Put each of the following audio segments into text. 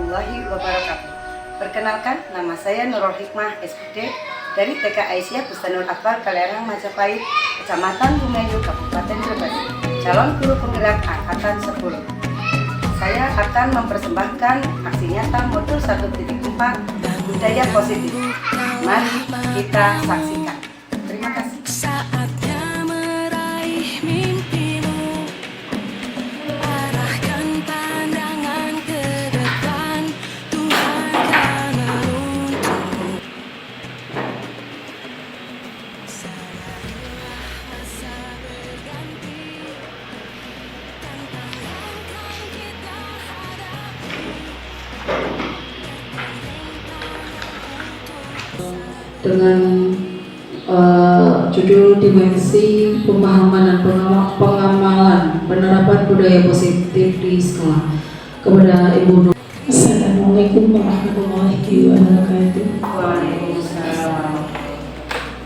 warahmatullahi wabarakatuh. Perkenalkan, nama saya Nurul Hikmah SPD dari TK Aisyah Bustanul Akbar Kalearang Majapahit, Kecamatan Bumayu, Kabupaten Brebes, calon guru penggerak angkatan 10. Saya akan mempersembahkan aksi nyata modul 1.4 budaya positif. Mari kita saksikan. Terima kasih. Saatnya meraih mimpimu, arahkan pandangan ke depan, Tuhan kan menuntunmu. Sadarlah masa berganti, tantang langkah kita hadapi. Dengan judul dimensi pemahaman dan pengamalan penerapan budaya positif di sekolah. Kepada Ibu Nur. Assalamualaikum warahmatullahi wabarakatuh. Waalaikumsalam.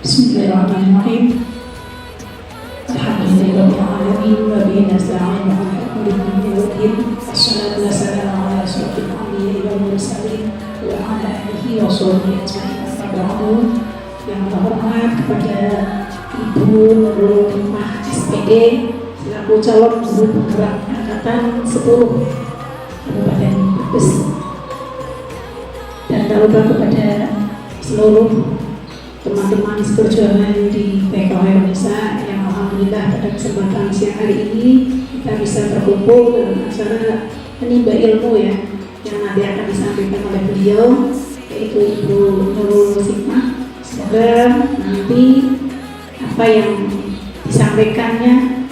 Bismillahirrahmanirrahim. Alhamdulillahirrahmanirrahim. Wa bihi nasta'in ala kulli amrin wa din. Wassalatu wassalamu ala asyrofil anbiya'i wal mursalin wa ala alihi wa sahbihi ajma'in. Ba'du. Yang terhormat kepada Ibu Nurul Hikmah SPD selaku calon guru penggerak angkatan 10 Kabupaten Brebes, dan tak lupa kepada seluruh teman-teman seperjuangan di TK Indonesia yang alhamdulillah pada kesempatan siang hari ini kita bisa berkumpul dalam acara menimba ilmu yang nanti akan disampaikan oleh beliau, yaitu Ibu Nurul Hikmah. Semoga nanti apa yang disampaikannya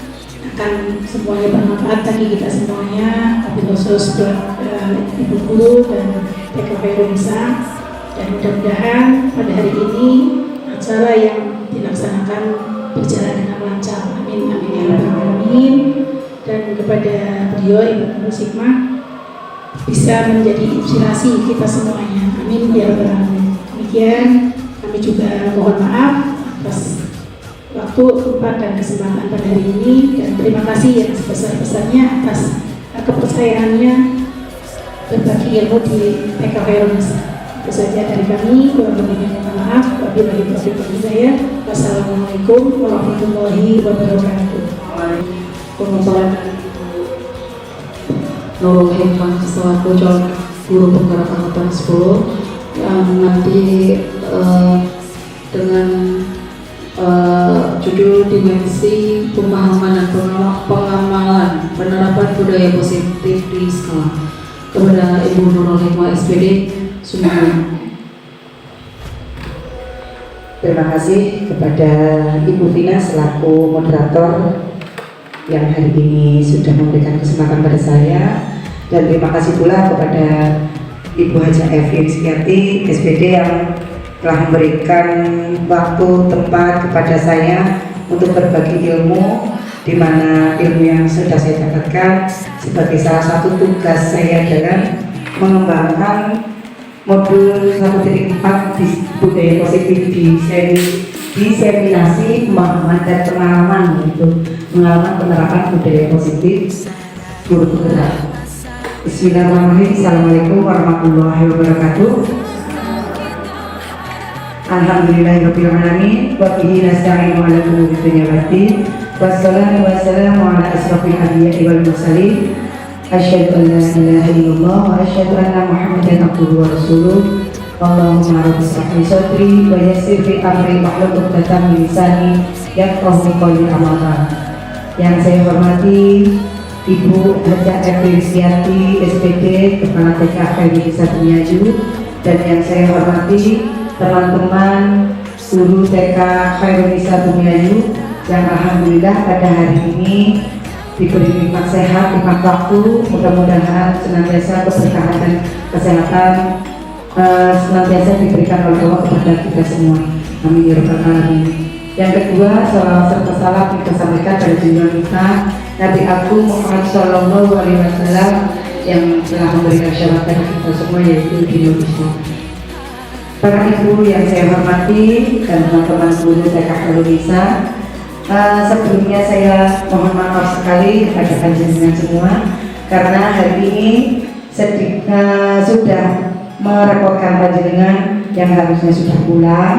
akan semuanya bermanfaat bagi kita semuanya, tapi khusus buat ibu guru dan TK Indonesia. Dan mudah-mudahan pada hari ini acara yang dilaksanakan berjalan dengan lancar. Amin amin ya rabbal alamin. Dan kepada beliau Ibu Nurul Hikmah bisa menjadi inspirasi kita semuanya. Amin ya rabbal alamin. Demikian kami juga mohon maaf atas waktu, tempat, dan kesempatan pada hari ini, dan terima kasih yang sebesar-besarnya atas kepercayaannya berbagi ilmu di TK Indonesia. Itu saja dari kami, kurang lebihnya mohon maaf. Wabillahi taufiq wal hidayah. Wassalamualaikum warahmatullahi wabarakatuh. Pengutulan Nurul Hikmah selaku calon guru penggerak angkatan 10 yang nanti dengan judul dimensi pemahaman dan pengamalan penerapan budaya positif di sekolah. Kepada Ibu Nurul Hikmah SPD, Sumatera. Terima kasih kepada Ibu Vina selaku moderator yang hari ini sudah memberikan kesempatan pada saya, dan terima kasih pula kepada Ibu Hajah Evi Rizkyati SPD yang telah memberikan waktu tempat kepada saya untuk berbagi ilmu, di mana ilmu yang sudah saya dapatkan sebagai salah satu tugas saya adalah mengembangkan modul 1.4 budaya positif diseminasi pemahaman dan pengalaman, yaitu pengalaman penerapan budaya positif guru penggerak. Bismillahirrahmanirrahim. Assalamualaikum warahmatullahi wabarakatuh. Alhamdulillahirabbil alamin wa bihi nasta'inu ala umuri dunya waddin. Wassalatu wassalamu ala asyrofil anbiya'i wal mursalin. Asyhadu an la ilaha illallah wa asyhadu anna Muhammadan abduhu wa rasuluh. Allahumma rabbi shrah li sadri wa yassir li amri wahlul 'uqdatam min lisani yafqahu qawli. Amma. Yang saya hormati Ibu Hajah Evi Rizkyati SPD, Kepala TK Indonesia Bumayu, dan yang saya hormati teman-teman guru TK Indonesia Bumayu yang alhamdulillah pada hari ini diberi nikmat sehat, nikmat waktu. Mudah-mudahan senantiasa keberkahan dan kesehatan senantiasa diberikan oleh Allah kepada kita semua. Amin ya rabbal alamin. Yang kedua, salawat serta salam kita sampaikan pada junjungan kita Nabi Agung Muhammad Sallallahu Alaihi Wasallam yang telah memberikan syarat pada kita semua, yaitu dinul Islam. Para ibu yang saya hormati dan teman-teman guru TK Indonesia, sebelumnya saya mohon maaf sekali kepada panjenengan semua karena hari ini sudah merepotkan panjenengan yang harusnya sudah pulang,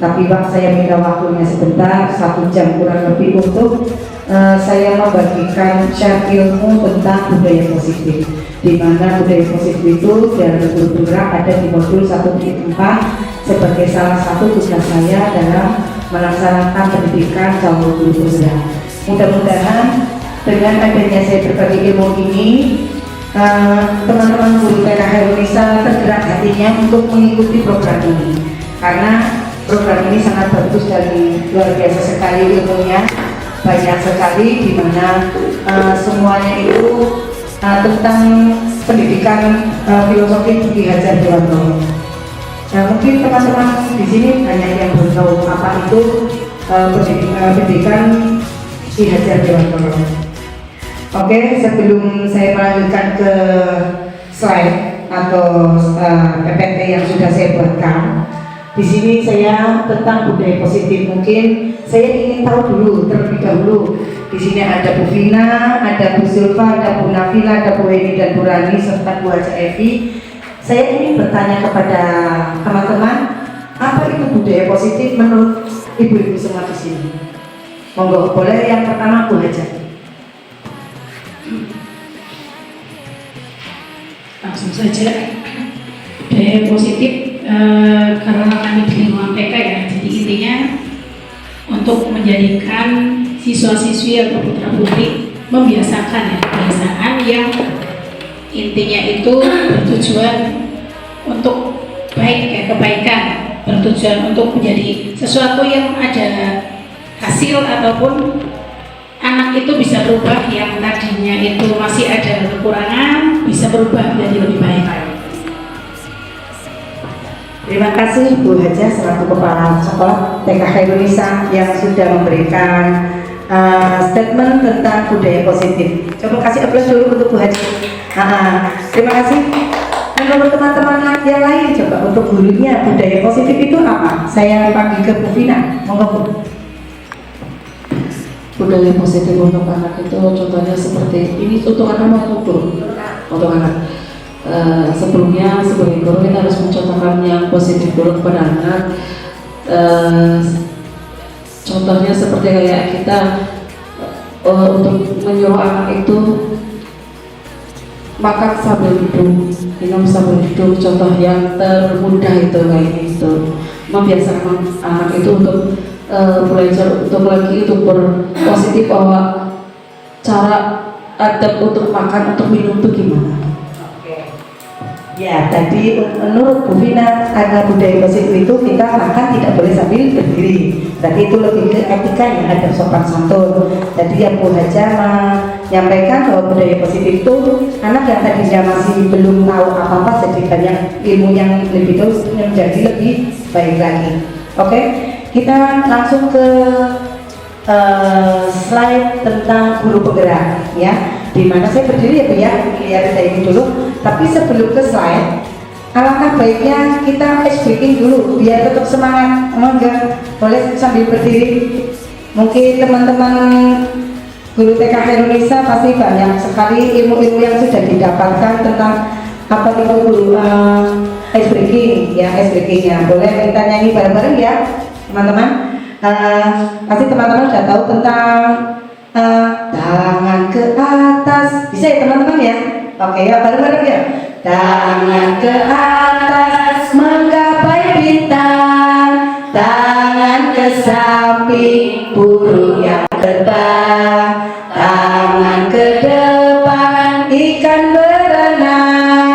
tapi Pak saya minta waktunya sebentar, 1 jam kurang lebih untuk saya membagikan share ilmu tentang budaya positif, di mana budaya positif itu dalam guru bergerak ada di modul 1.4 sebagai salah satu tugas saya dalam melaksanakan pendidikan calon guru bergerak. Mudah-mudahan dengan adanya saya berbagi ilmu ini, teman-teman guru TK Indonesia tergerak hatinya untuk mengikuti program ini, karena program ini sangat bagus dan luar biasa sekali ilmunya, banyak sekali di mana semuanya itu tentang pendidikan filosofi Ki Hajar Dewantara. Nah, mungkin teman-teman di sini banyak yang belum tahu apa itu pendidikan Ki Hajar Dewantara. Oke, sebelum saya melanjutkan ke slide atau PPT yang sudah saya buatkan, di sini saya tentang budaya positif, mungkin saya ingin tahu dulu terlebih dahulu. Di sini ada Bu Vina, ada Bu Zulfa, ada Bu Nafila, ada Bu Eni dan Bu Rani serta Bu Haja Evi. Saya ingin bertanya kepada teman-teman, apa itu budaya positif menurut ibu-ibu semua di sini? Monggo, boleh yang pertama Bu Haja. Langsung saja. Budaya positif karena kami di lingkungan TK ya, jadi intinya untuk menjadikan siswa-siswi atau putra-putri membiasakan ya kebiasaan yang intinya itu bertujuan untuk baik ya, kebaikan, bertujuan untuk menjadi sesuatu yang ada hasil ataupun anak itu bisa berubah yang tadinya itu masih ada kekurangan bisa berubah menjadi lebih baik. Terima kasih Bu Haja selaku Kepala Sekolah TK Indonesia yang sudah memberikan statement tentang budaya positif. Coba kasih aplaus dulu untuk Bu Haja. Terima kasih. Dan untuk teman-teman yang lain, coba untuk gurunya budaya positif itu apa? Saya panggil ke Bu Vina. Monggo Bu. Budaya positif untuk anak itu contohnya seperti ini, untuk anak maupun guru. Untuk anak sebelumnya sebagai guru kita harus mencontohkan yang positif dulu kepada anak. Contohnya seperti kayak kita untuk menyuruh anak itu makan sambil duduk, minum sambil duduk, contoh yang termudah itu kayak gitu. Membiasakan anak itu untuk belajar untuk lagi untuk berpositif bahwa cara adab untuk makan untuk minum itu gimana. Ya, tadi menurut Bu Vina karena budaya positif itu kita makan tidak boleh sambil berdiri. Berarti itu lebih ke etika ya, ada sopan santun. Jadi yang Bu Haja menyampaikan bahwa budaya positif itu anak yang tadinya masih belum tahu apa-apa jadi banyak ilmu yang lebih tahu menjadi lebih baik lagi. Oke, kita langsung ke slide tentang guru penggerak ya. Di mana saya berdiri ya Bu ya, lihat saya ini dulu. Tapi sebelum ke slide, alangkah baiknya kita ice breaking dulu biar tetap semangat. Enggak boleh sambil berdiri. Mungkin teman-teman guru TK Indonesia pasti banyak sekali ilmu-ilmu yang sudah didapatkan tentang apa itu guru ice breaking ya, ice breakingnya. Boleh kita nyanyi bareng-bareng ya teman-teman. Pasti teman-teman sudah tahu tentang tangan ke atas, bisa ya teman-teman ya. Oke ya, bareng-bareng ya. Tangan ke atas menggapai bintang, tangan ke samping burung yang terbang, tangan ke depan ikan berenang,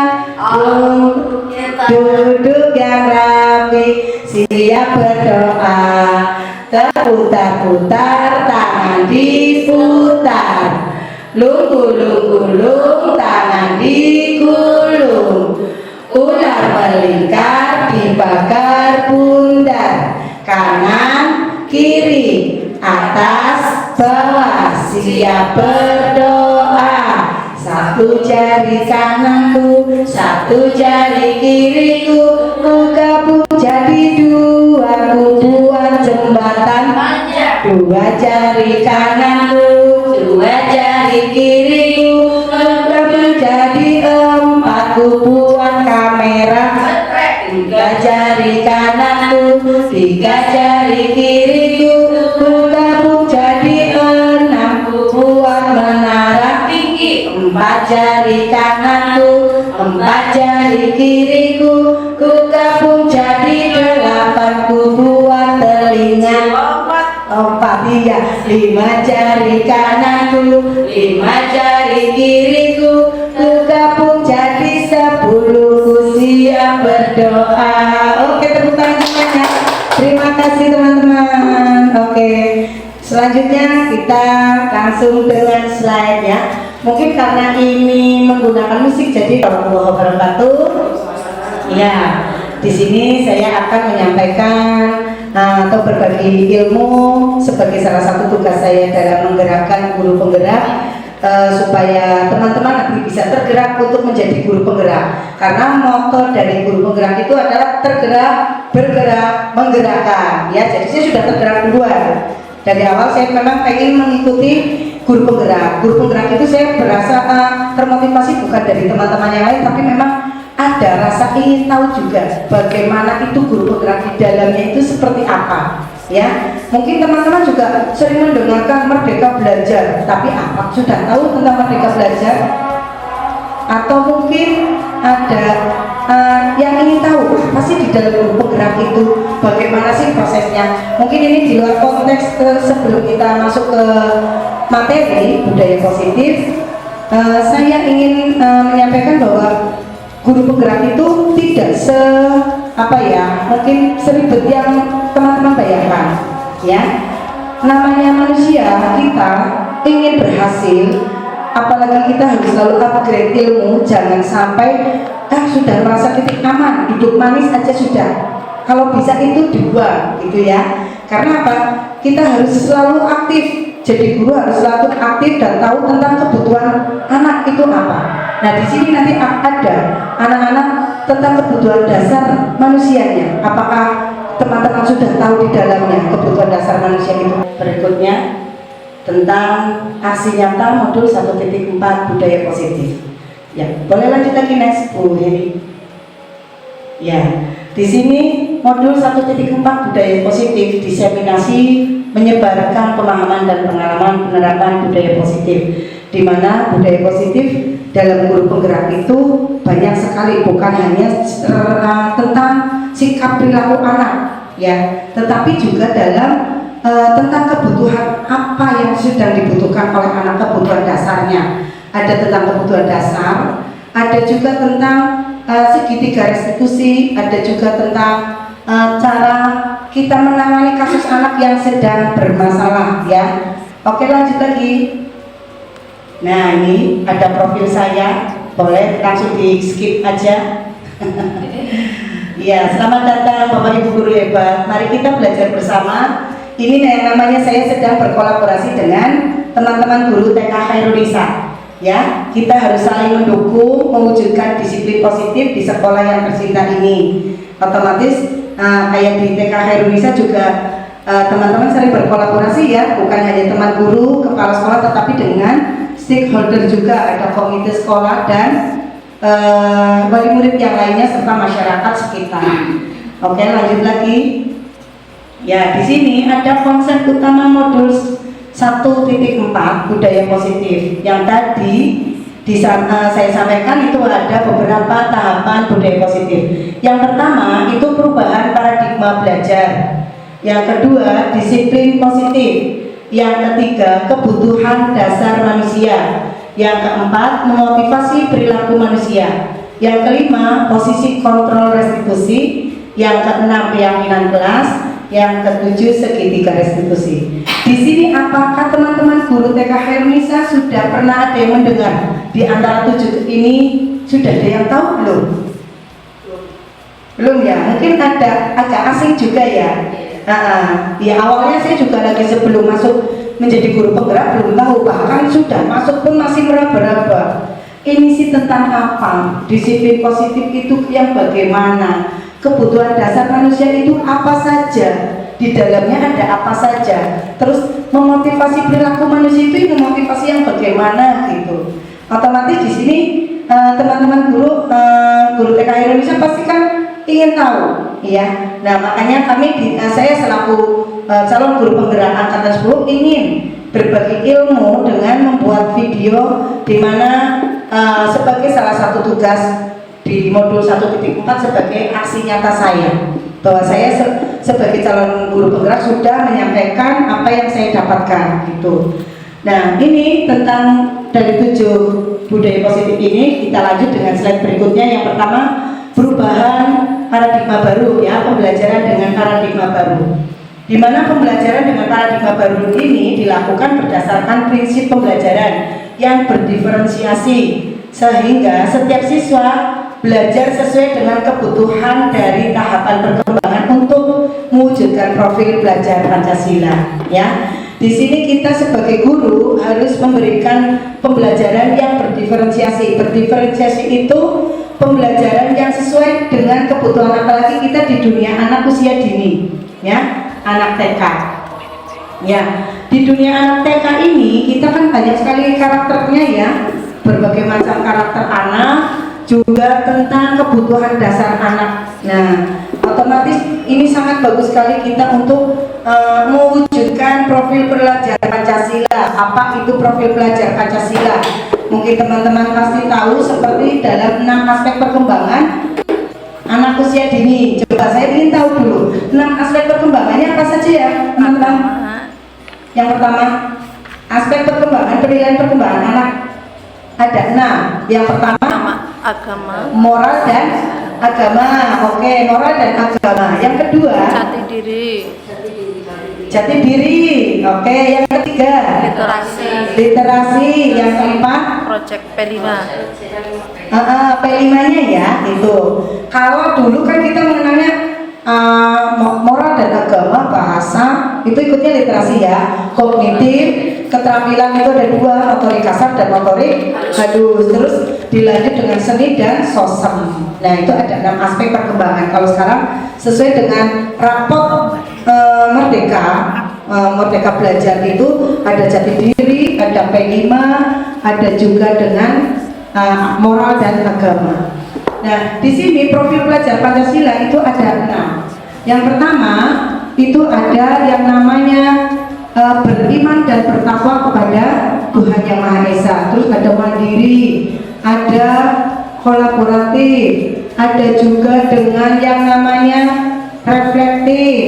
duduk yang rapi siap berdoa, terputar-putar tangan diputar, lunggu-lunggu tangan digulung, ular melingkar dibakar bundar, kanan kiri atas bawah siap berdoa, satu jari kananku satu jari kiriku ku gabung jadi dua, ku buat jembatan dua jari kananku dua jari kiriku ku gabung jadi empat. buat kamera. 3 jari kananku, 3 jari kiriku, ku gabung jadi 6, ku buat menara tinggi. 4 jari kananku, 4 jari kiriku, ku gabung jadi 8, ku buat telinga. 4 iya. 5 jari kananku, 5 jari kiriku, ku gabung jadi 10, ku siap berdoa. Oke, tepuk tangan semuanya. Terima kasih teman-teman. Oke, selanjutnya kita langsung dengan slide ya. Mungkin karena ini menggunakan musik, jadi warahmatullahi wabarakatuh. Ya, di sini saya akan menyampaikan atau berbagi ilmu sebagai salah satu tugas saya dalam menggerakkan guru penggerak, supaya teman-teman nanti bisa tergerak untuk menjadi guru penggerak. Karena moto dari guru penggerak itu adalah tergerak, bergerak, menggerakkan. Ya, jadi saya sudah tergerak duluan. Dari awal saya memang pengen mengikuti guru penggerak. Guru penggerak itu saya berasa termotivasi bukan dari teman-teman yang lain, tapi memang ada rasa ingin tahu juga bagaimana itu guru penggerak di dalamnya itu seperti apa. Ya, mungkin teman-teman juga sering mendengarkan Merdeka Belajar, tapi apa sudah tahu tentang Merdeka Belajar? Atau mungkin ada yang ingin tahu apa sih di dalam guru penggerak itu, bagaimana sih prosesnya? Mungkin ini di luar konteks sebelum kita masuk ke materi budaya positif, saya ingin menyampaikan bahwa guru penggerak itu tidak mungkin seribet yang teman-teman bayangkan ya. Namanya manusia, kita ingin berhasil, apalagi kita harus selalu upgrade ilmu. Jangan sampai sudah merasa titik aman, duduk manis aja sudah, kalau bisa itu dibuang gitu ya. Karena apa? Kita harus selalu aktif. Jadi guru harus selalu aktif dan tahu tentang kebutuhan anak itu apa. Nah, di sini nanti ada anak-anak tentang kebutuhan dasar manusianya. Apakah teman-teman sudah tahu di dalamnya kebutuhan dasar manusia itu? Berikutnya tentang aksi nyata modul 1.4 budaya positif. Ya, boleh lanjut lagi next Bu Heri. Ya, di sini modul 1.4 budaya positif diseminasi menyebarkan pemahaman dan pengalaman penerapan budaya positif, di mana budaya positif dalam guru penggerak itu banyak sekali, bukan hanya tentang sikap perilaku anak ya, tetapi juga dalam tentang kebutuhan apa yang sedang dibutuhkan oleh anak, kebutuhan dasarnya. Ada tentang kebutuhan dasar, ada juga tentang segitiga restitusi, ada juga tentang cara kita menangani kasus anak yang sedang bermasalah ya. Oke, lanjut lagi. Nah, ini ada profil saya, boleh langsung di skip aja. Ya, selamat datang Bapak Ibu guru hebat. Mari kita belajar bersama. Ini yang namanya saya sedang berkolaborasi dengan teman-teman guru TK Khairunisa. Ya, kita harus saling mendukung mewujudkan disiplin positif di sekolah yang tercinta ini. Otomatis kayak di TK Khairunisa juga teman-teman sering berkolaborasi ya, bukan hanya teman guru, kepala sekolah, tetapi dengan stakeholder juga, ada komite sekolah dan wali murid yang lainnya serta masyarakat sekitar. Oke, lanjut lagi. Ya, di sini ada konsep utama modul 1.4 budaya positif yang tadi saya sampaikan. Itu ada beberapa tahapan budaya positif. Yang pertama itu perubahan paradigma belajar, yang kedua disiplin positif, yang ketiga kebutuhan dasar manusia, yang keempat memotivasi perilaku manusia, yang kelima posisi kontrol restitusi, yang keenam keyakinan kelas, yang ketujuh segitiga restitusi. Di sini apakah teman-teman guru TK Khairunisa sudah pernah ada yang mendengar di antara 7 ini? Sudah ada yang tahu belum? Belum ya, mungkin ada agak asing juga ya. Ya, awalnya saya juga lagi sebelum masuk menjadi guru penggerak belum tahu, bahkan sudah masuk pun masih meraba-raba. Ini sih tentang apa? Disiplin positif itu yang bagaimana? Kebutuhan dasar manusia itu apa saja? Di dalamnya ada apa saja? Terus memotivasi perilaku manusia itu memotivasi yang bagaimana gitu. Otomatis di sini teman-teman guru guru TK Indonesia pasti kan ingin tahu, ya. Nah makanya saya selaku calon guru penggerak angkatan 10 ingin berbagi ilmu dengan membuat video di mana sebagai salah satu tugas di modul 1.4 sebagai aksi nyata saya, bahwa saya sebagai calon guru penggerak sudah menyampaikan apa yang saya dapatkan gitu. Nah ini tentang dari 7 budaya positif ini, kita lanjut dengan slide berikutnya. Yang pertama, perubahan paradigma baru, ya, pembelajaran dengan paradigma baru, di mana pembelajaran dengan paradigma baru ini dilakukan berdasarkan prinsip pembelajaran yang berdiferensiasi, sehingga setiap siswa belajar sesuai dengan kebutuhan dari tahapan perkembangan untuk mewujudkan profil belajar Pancasila, ya. Di sini kita sebagai guru harus memberikan pembelajaran yang berdiferensiasi. Berdiferensiasi itu pembelajaran yang sesuai dengan kebutuhan, apalagi kita di dunia anak usia dini, ya, anak TK. Ya, di dunia anak TK ini kita kan banyak sekali karakternya, ya, berbagai macam karakter anak, juga tentang kebutuhan dasar anak. Nah, otomatis ini sangat bagus sekali kita untuk mewujudkan profil belajar Pancasila. Apa itu profil belajar Pancasila? Mungkin teman-teman pasti tahu, seperti dalam 6 aspek perkembangan anak usia dini. Coba saya ingin tahu dulu 6 aspek perkembangannya apa saja, ya teman-teman? Yang pertama, aspek perkembangan, penilaian perkembangan anak ada 6. Yang pertama, agama, moral dan agama. Oke, moral dan agama. Yang kedua, jati diri, jati diri. Oke, yang ketiga, literasi, literasi. Yang keempat, project P5, P5-nya, ya, itu. Kalau dulu kan kita mengenalnya moral dan agama, bahasa, itu ikutnya literasi, ya. Kognitif, keterampilan itu ada 2, motorik kasar dan motorik halus. Terus dilanjut dengan seni dan sosem. Nah itu ada 6 aspek perkembangan. Kalau sekarang sesuai dengan rapot Merdeka Belajar itu ada jati diri, ada P5, ada juga dengan moral dan agama. Nah di sini profil belajar Pancasila itu ada 6. Yang pertama itu ada yang namanya beriman dan bertakwa kepada Tuhan Yang Maha Esa. Terus ada mandiri, ada kolaboratif, ada juga dengan yang namanya reflektif,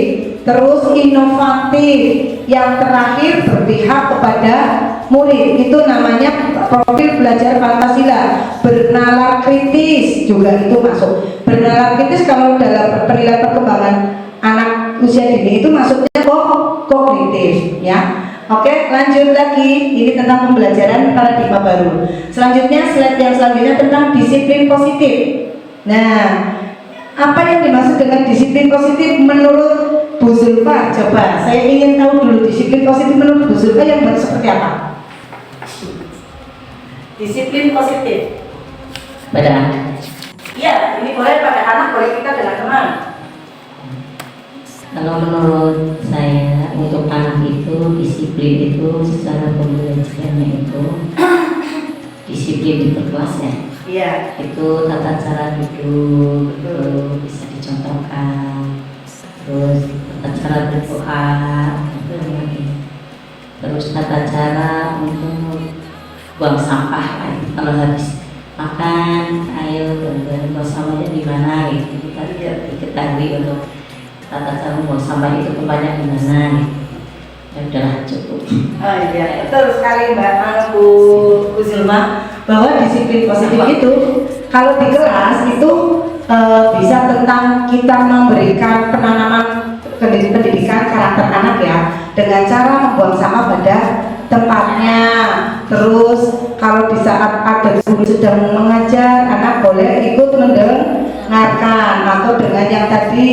terus inovatif, yang terakhir berpihak kepada murid. Itu namanya profil belajar Pancasila. Bernalar kritis juga itu masuk. Bernalar kritis kalau dalam penilaian perkembangan anak usia dini itu masuknya kognitif, ya. Oke, lanjut lagi. Ini tentang pembelajaran paradigma baru. Selanjutnya, slide yang selanjutnya tentang disiplin positif. Nah, apa yang dimaksud dengan disiplin positif menurut Bu Zulfa? Coba, saya ingin tahu dulu disiplin positif menurut Bu Zulfa yang seperti apa? Disiplin positif pada anak. Iya, ini boleh pada anak, boleh kita dengan teman. Kalau menurut saya untuk anak itu disiplin itu secara pembelajarannya itu disiplin di kelas, ya. Iya. Itu tata cara duduk itu bisa dicontohkan, terus tata cara berdoa itu lagi, terus tata cara untuk buang sampah kalau habis makan, ayo buang sampahnya di mana gitu, kita tidak diketahui untuk tata cara buang sampah itu tempatnya di mana. Ya udahlah, cukup. Oh iya, betul sekali Mbak Bu Zulma, bahwa disiplin positif itu kalau di kelas itu bisa tentang kita memberikan penanaman pendidikan karakter anak, ya, dengan cara membuang sampah pada tempatnya. Terus kalau di saat ada guru sedang mengajar, anak boleh ikut mendengarkan, atau dengan yang tadi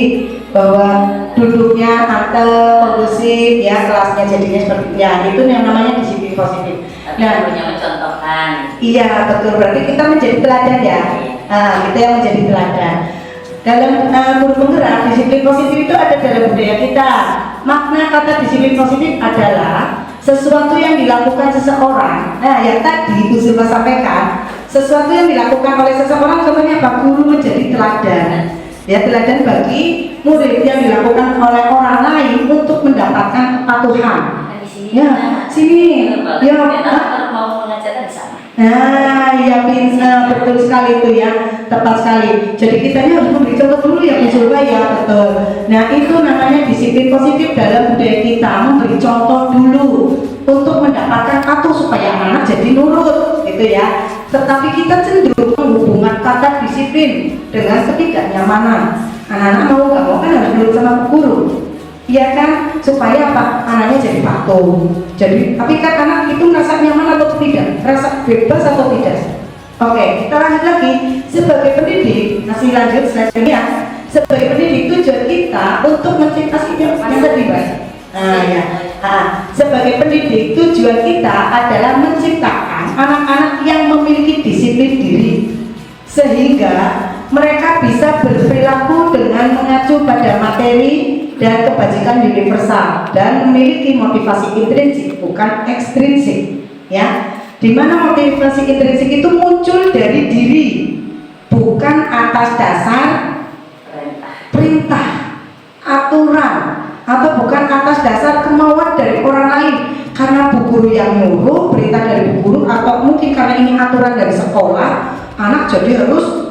bahwa duduknya kondusif, ya, kelasnya jadinya seperti, ya, itu yang namanya disiplin positif. Nah, punya mencontohkan. Iya, betul, berarti kita menjadi teladan, ya. Kita yang menjadi teladan. Dalam guru penggerak, disiplin positif itu ada dalam budaya kita. Makna kata disiplin positif adalah sesuatu yang dilakukan seseorang. Nah, yang tadi Bu Zulma sampaikan, sesuatu yang dilakukan oleh seseorang, contohnya apa? Guru menjadi teladan. Ya, teladan bagi murid yang dilakukan oleh orang lain untuk mendapatkan kepatuhan. Di sini. Ya, sini. Ya, Kita mau mengajarkan di sana. nah, iya betul sekali itu ya, tepat sekali. Jadi kitanya harus memberi contoh dulu ya Bu Zulfa ya, betul. Nah itu namanya disiplin positif dalam budaya kita, memberi contoh dulu untuk mendapatkan patuh supaya anak jadi nurut, gitu ya. Tetapi kita cenderung menghubungkan kata disiplin dengan ketidaknyamanan. Anak-anak mau nggak mau kan harus nurut sama guru. Iya kan, supaya apa? Anaknya jadi patuh. Jadi, tapi kan anak itu merasa nyaman atau tidak? Merasa bebas atau tidak? Oke, kita lanjut lagi. Sebagai pendidik, masih lanjut selanjutnya. Sebagai pendidik, tujuan kita untuk menciptakan yang tadi, Pak. Nah, ya. Nah, sebagai pendidik, tujuan kita adalah menciptakan anak-anak yang memiliki disiplin diri, sehingga mereka bisa berperilaku dengan mengacu pada materi dan kebajikan universal dan memiliki motivasi intrinsik bukan ekstrinsik, ya. Di mana motivasi intrinsik itu muncul dari diri, bukan atas dasar perintah, aturan, atau bukan atas dasar kemauan dari orang lain. Karena bu guru yang nyuruh, perintah dari bu guru, atau mungkin karena ini aturan dari sekolah, anak jadi harus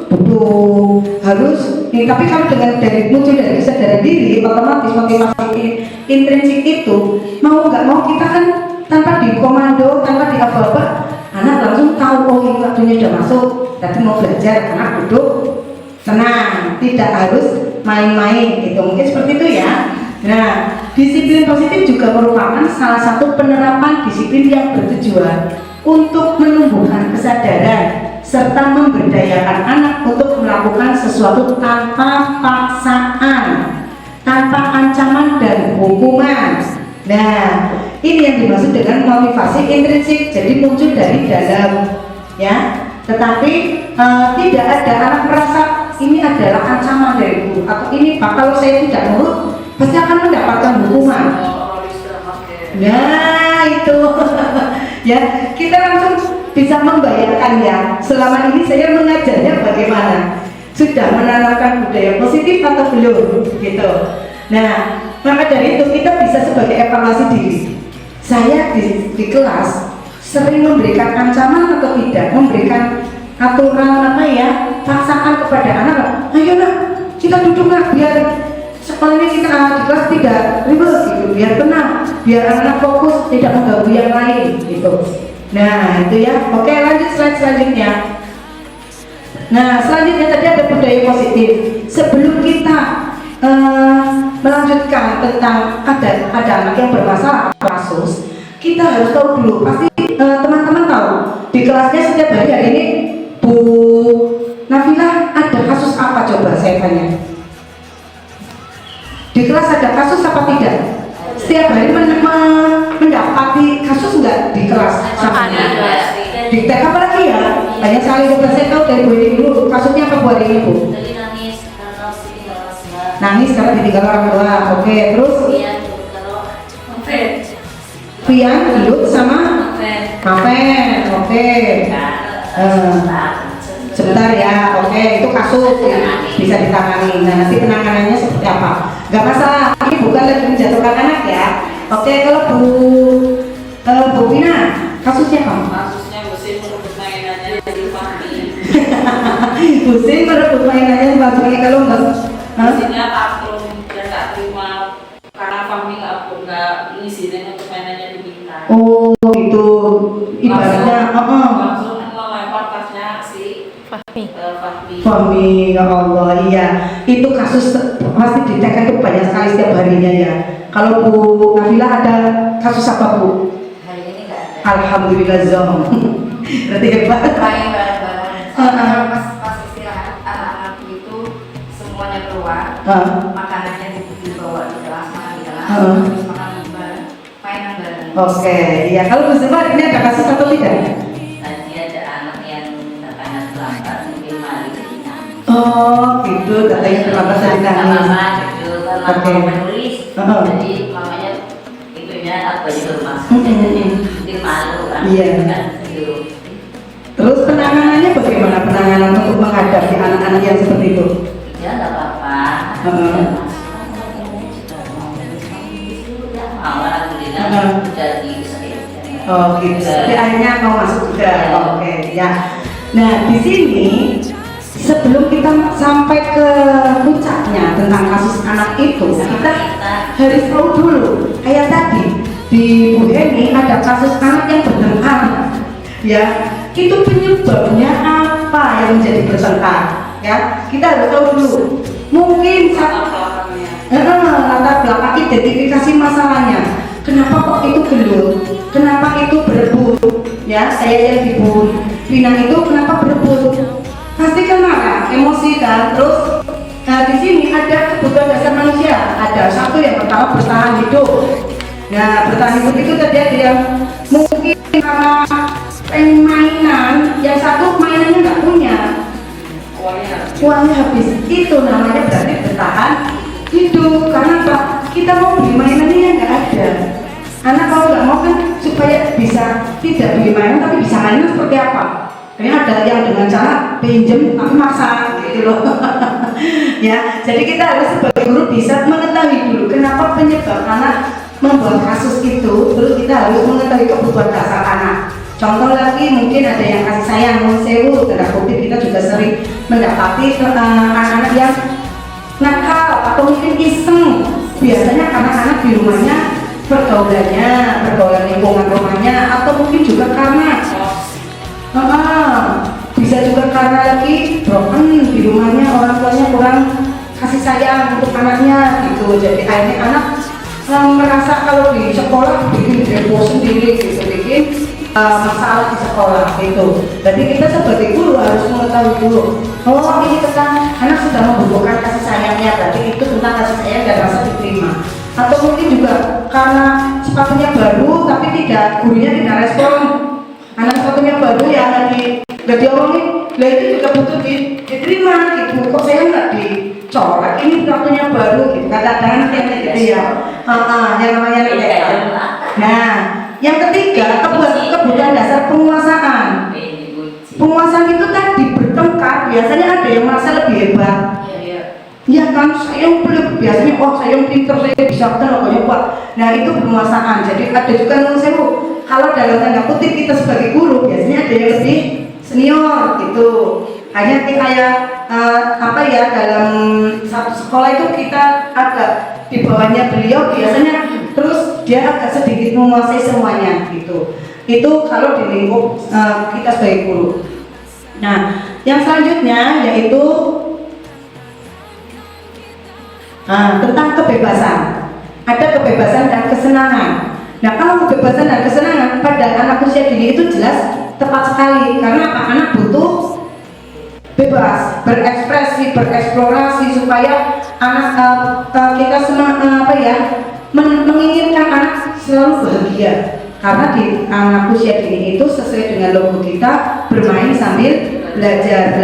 ini. Tapi kalau dengan muncul dari kesadaran diri, otomatis motivasi intrinsik itu mau nggak mau kita kan tanpa dikomando, tanpa diapa-apa, anak langsung tahu oh ini waktunya sudah masuk, tadi mau belajar, anak duduk tenang, tidak harus main-main gitu, mungkin seperti itu ya. Nah, disiplin positif juga merupakan salah satu penerapan disiplin yang bertujuan untuk menumbuhkan kesadaran serta memberdayakan anak untuk melakukan sesuatu tanpa paksaan, tanpa ancaman dan hukuman. Nah, ini yang dimaksud dengan motivasi intrinsik, jadi muncul dari dalam, ya. Tetapi tidak ada anak merasa ini adalah ancaman dari guru atau ini Pak, kalau saya tidak nurut pasti akan mendapatkan hukuman. Nah itu ya, kita langsung bisa membayangkan ya, selama ini saya mengajarnya bagaimana, sudah menanamkan budaya positif atau belum gitu. Nah, maka dari itu kita bisa sebagai evaluasi diri. Saya di kelas sering memberikan ancaman atau tidak, memberikan aturan apa ya, paksaan kepada anak. Ayo nak, kita duduk nak, biar sekolahnya kita di kelas tidak ribet gitu, biar tenang, biar anak fokus, tidak mengganggu yang lain gitu. Nah itu ya. Oke, lanjut slide selanjutnya. Nah selanjutnya tadi ada budaya positif. Sebelum kita melanjutkan tentang ada anak yang bermasalah atau kasus, kita harus tahu dulu, pasti teman-teman tahu di kelasnya setiap hari ini Bu Nafila ada kasus apa, coba saya tanya. Di kelas ada kasus apa tidak? Setiap hari mendapati kasus enggak di kelas? Di TK apa lagi ya? Banyak sekali. Saya tahu dari Bu ini dulu, kasusnya apa Bu hari ini Bu? Nangis karena ditinggal orang tua. Oke, terus? Pian, hidup sama Maven. Oke. Sebentar ya, oke, itu kasus ya, bisa ditangani. Nah nanti penanganannya seperti apa? Gak masalah, ini bukan lagi menjatuhkan anak ya. Oke, kalau Bu Vina, kasusnya apa? Kasusnya Husin merebut mainannya di Fahmi. Husin merebut mainannya di Fahmi, kalau enggak? Husinnya takrum dan tak terima karena Fahmi nggak ngizinin untuk mainannya diminta. Oh gitu, ibaratnya langsung melempar tasnya si Fahmi. Fahmi, ya Allah, iya. Itu kasus pasti di TK itu banyak sekali setiap harinya ya. Kalau Bu Nafila ada kasus apa Bu? Hari ini nggak ada. Alhamdulillah Zom. Berarti hebat. Main bareng-bareng. Pas istirahat anak-anak itu semuanya keluar, makanannya dibawa di kelas, makan di kelas, terus makan bareng, mainan bareng. Oke, iya. Kalau Bu Zulfa ini ada kasus atau tidak? Tadi ada anak yang katanya terlambat mungkin malu jadi nangis. Oh, gitu. Katanya terlambat dari nangis. Mama gitu, karena Oke. mau menulis, jadi mamanya itunya apa juga masuk, jadi mungkin malu kan, Iya. kan gitu. Terus penanganannya penanganan untuk menghadapi anak-anak yang seperti itu? Ya nggak apa-apa. Alhamdulillah udah diusahain. Oh gitu. Jadi akhirnya mau masuk juga. Oke ya. Nah di sini sebelum kita sampai ke puncaknya tentang kasus anak itu, kita harus tahu dulu. Kayak tadi di Bu Heni ada kasus anak yang bertengkar. Ya, itu penyebabnya apa yang menjadi bertengkar? Ya, kita harus tahu dulu. Mungkin latar belakang identifikasi masalahnya. Kenapa kok itu gelut? Kenapa itu berebut? Ya, saya yang di Bu Vina itu kenapa berebut? Pasti kan marah, emosi kan. Terus di sini ada kebutuhan dasar manusia. Ada satu yang pertama bertahan hidup. Nah, bertahan hidup itu terjadi yang mungkin karena pengen mainan, yang satu mainannya nggak punya. Uangnya habis. Itu namanya berarti bertahan hidup. Karena apa? Kita mau beli mainannya yang nggak ada. Anak kalau nggak mau kan supaya bisa tidak beli mainan tapi bisa mainan seperti apa? Karena ada yang dengan cara pinjem tapi maksa gitu loh. Ya, jadi kita harus sebagai guru bisa mengetahui dulu kenapa penyebab anak membuat kasus itu. Terus kita harus mengetahui kebutuhan dasar anak. Contoh lagi mungkin ada yang kasih sayang, sewu, tanda kutip kita juga sering mendapati anak-anak yang nakal atau mungkin iseng. Biasanya anak-anak di rumahnya pergaulan lingkungan rumahnya, atau mungkin juga karena bisa juga karena lagi broken di rumahnya, orang tuanya kurang kasih sayang untuk anaknya gitu. Jadi akhirnya anak merasa kalau di sekolah bikin heboh sendiri gitu, bikin masalah di sekolah gitu. Jadi kita sebagai guru harus mengetahui dulu, oh ini tentang anak sudah membutuhkan kasih sayangnya, berarti itu tentang kasih sayang dan rasa diterima. Atau mungkin juga karena sepatunya baru tapi gurunya tidak respon. Anak sepatunya baru ya lagi nggak diomongin, lah itu juga butuh diterima gitu. Kok saya nggak dicoret, ini sepatunya baru gitu. Kadang-kadang yang gitu ya, yang namanya NPK. Nah, yang ketiga kebutuhan dasar penguasaan. Penguasaan itu tadi bertengkar, biasanya ada yang merasa lebih hebat. Ya kan, saya yang biasanya, saya yang pintar, saya bisa pokoknya kuat. Nah itu penguasaan. Jadi ada juga kalau dalam tanda kutip kita sebagai guru biasanya ada yang lebih senior gitu. Hanya kayak dalam satu sekolah itu kita agak di bawahnya beliau biasanya, terus dia agak sedikit menguasai semuanya gitu. Itu kalau di lingkup kita sebagai guru. Nah, yang selanjutnya yaitu tentang kebebasan. Ada kebebasan dan kesenangan. Nah, kalau kebebasan dan kesenangan pada anak usia dini itu jelas tepat sekali, karena anak butuh bebas, berekspresi, bereksplorasi supaya anak kita menginginkan anak selalu bahagia. Karena di anak usia dini itu sesuai dengan logo kita, bermain sambil belajar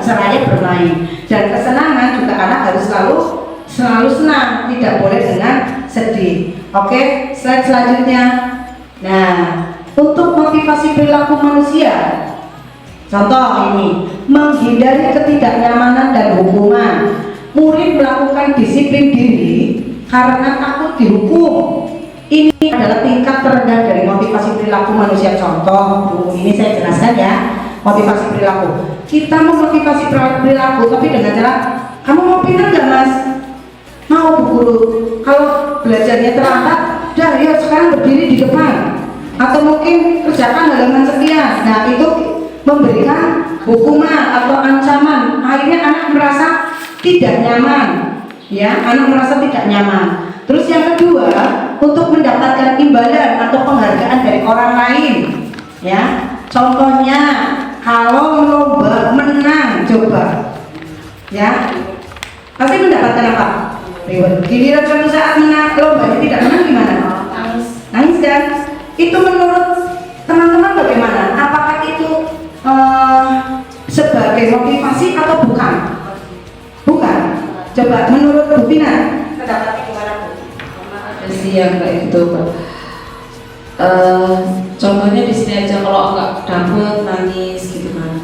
seraya bermain. Dan kesenangan juga anak harus selalu senang, tidak boleh dengan sedih. Oke, slide selanjutnya. Nah, untuk motivasi perilaku manusia, contoh ini, menghindari ketidaknyamanan dan hukuman. Murid melakukan disiplin diri karena takut dihukum. Ini adalah tingkat terendah dari motivasi perilaku manusia. Contoh, ini saya jelaskan ya, motivasi perilaku. Kita memotivasi perilaku tapi dengan cara, kamu mau pintar nggak mas? Mau Bu Guru. Kalau belajarnya terlambat, ya sekarang berdiri di depan. Atau mungkin kerjakan halaman sekian. Nah itu memberikan hukuman atau ancaman. Akhirnya anak merasa tidak nyaman. Ya, anak merasa tidak nyaman. Terus yang kedua, untuk mendapatkan imbalan atau penghargaan dari orang lain. Ya, contohnya kalau lomba menang, coba. Ya, pasti mendapatkan apa? Giliran suatu saat menang lomba tidak menang gimana? Nangis kan? Itu menurut teman-teman bagaimana? Apakah itu sebagai motivasi atau bukan? Bukan. Coba menurut Bu Vina, pendapatnya gimana Bu? Ada sih yang kayak gitu Pak. Contohnya di sini aja, kalau nggak dapet nangis gitu kan.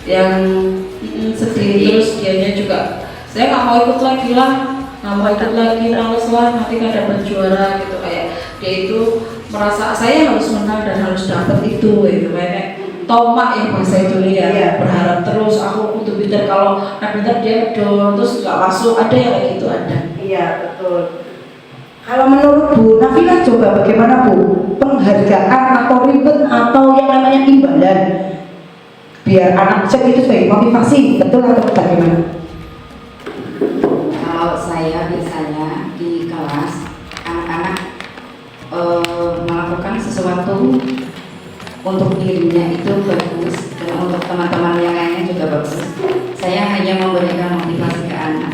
yang sedih, terus dianya juga saya nggak mau ikut lagi lah, nggak mau ikut lagi, males lah, nanti nggak dapat juara gitu. Kayak dia itu merasa saya harus menang dan harus dapat itu gitu, kayak tomak ya bahasa itu ya. Iya. Berharap terus aku untuk pinter, kalau nggak pinter dia down terus nggak masuk, ada yang kayak gitu ada. Iya, betul. Kalau menurut Bu Nafila coba bagaimana Bu penghargaan atau ribet atau yang namanya imbalan biar anak cek itu sebagai motivasi, betul atau bagaimana? Kalau saya biasanya di kelas anak-anak melakukan sesuatu untuk dirinya itu bagus dan untuk teman-teman yang lainnya juga bagus. Saya hanya memberikan motivasi ke anak.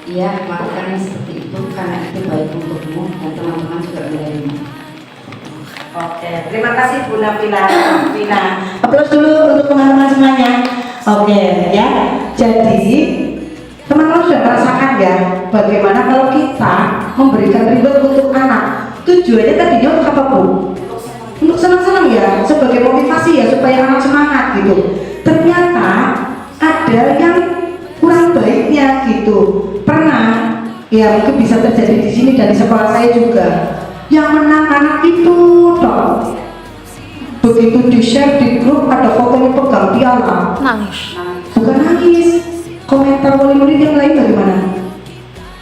Iya, lakukan yang seperti itu karena itu baik untukmu dan teman-teman juga menerima. Oke, terima kasih Bu Nafila. Aplaus dulu untuk teman-teman semuanya. Oke, ya. Jadi teman-teman sudah merasakan ya bagaimana kalau kita memberikan reward untuk anak. Tujuannya tadinya untuk apa Bu? Untuk senang-senang ya, sebagai motivasi ya supaya anak semangat gitu. Ternyata ada yang kurang baiknya gitu. Pernah ya mungkin bisa terjadi di sini dan di sekolah saya juga. Yang menang anak itu toh. Begitu di-share di grup ada fotonya pegang piala. Nangis. Bukan nangis. Komentar murid-murid yang lain bagaimana?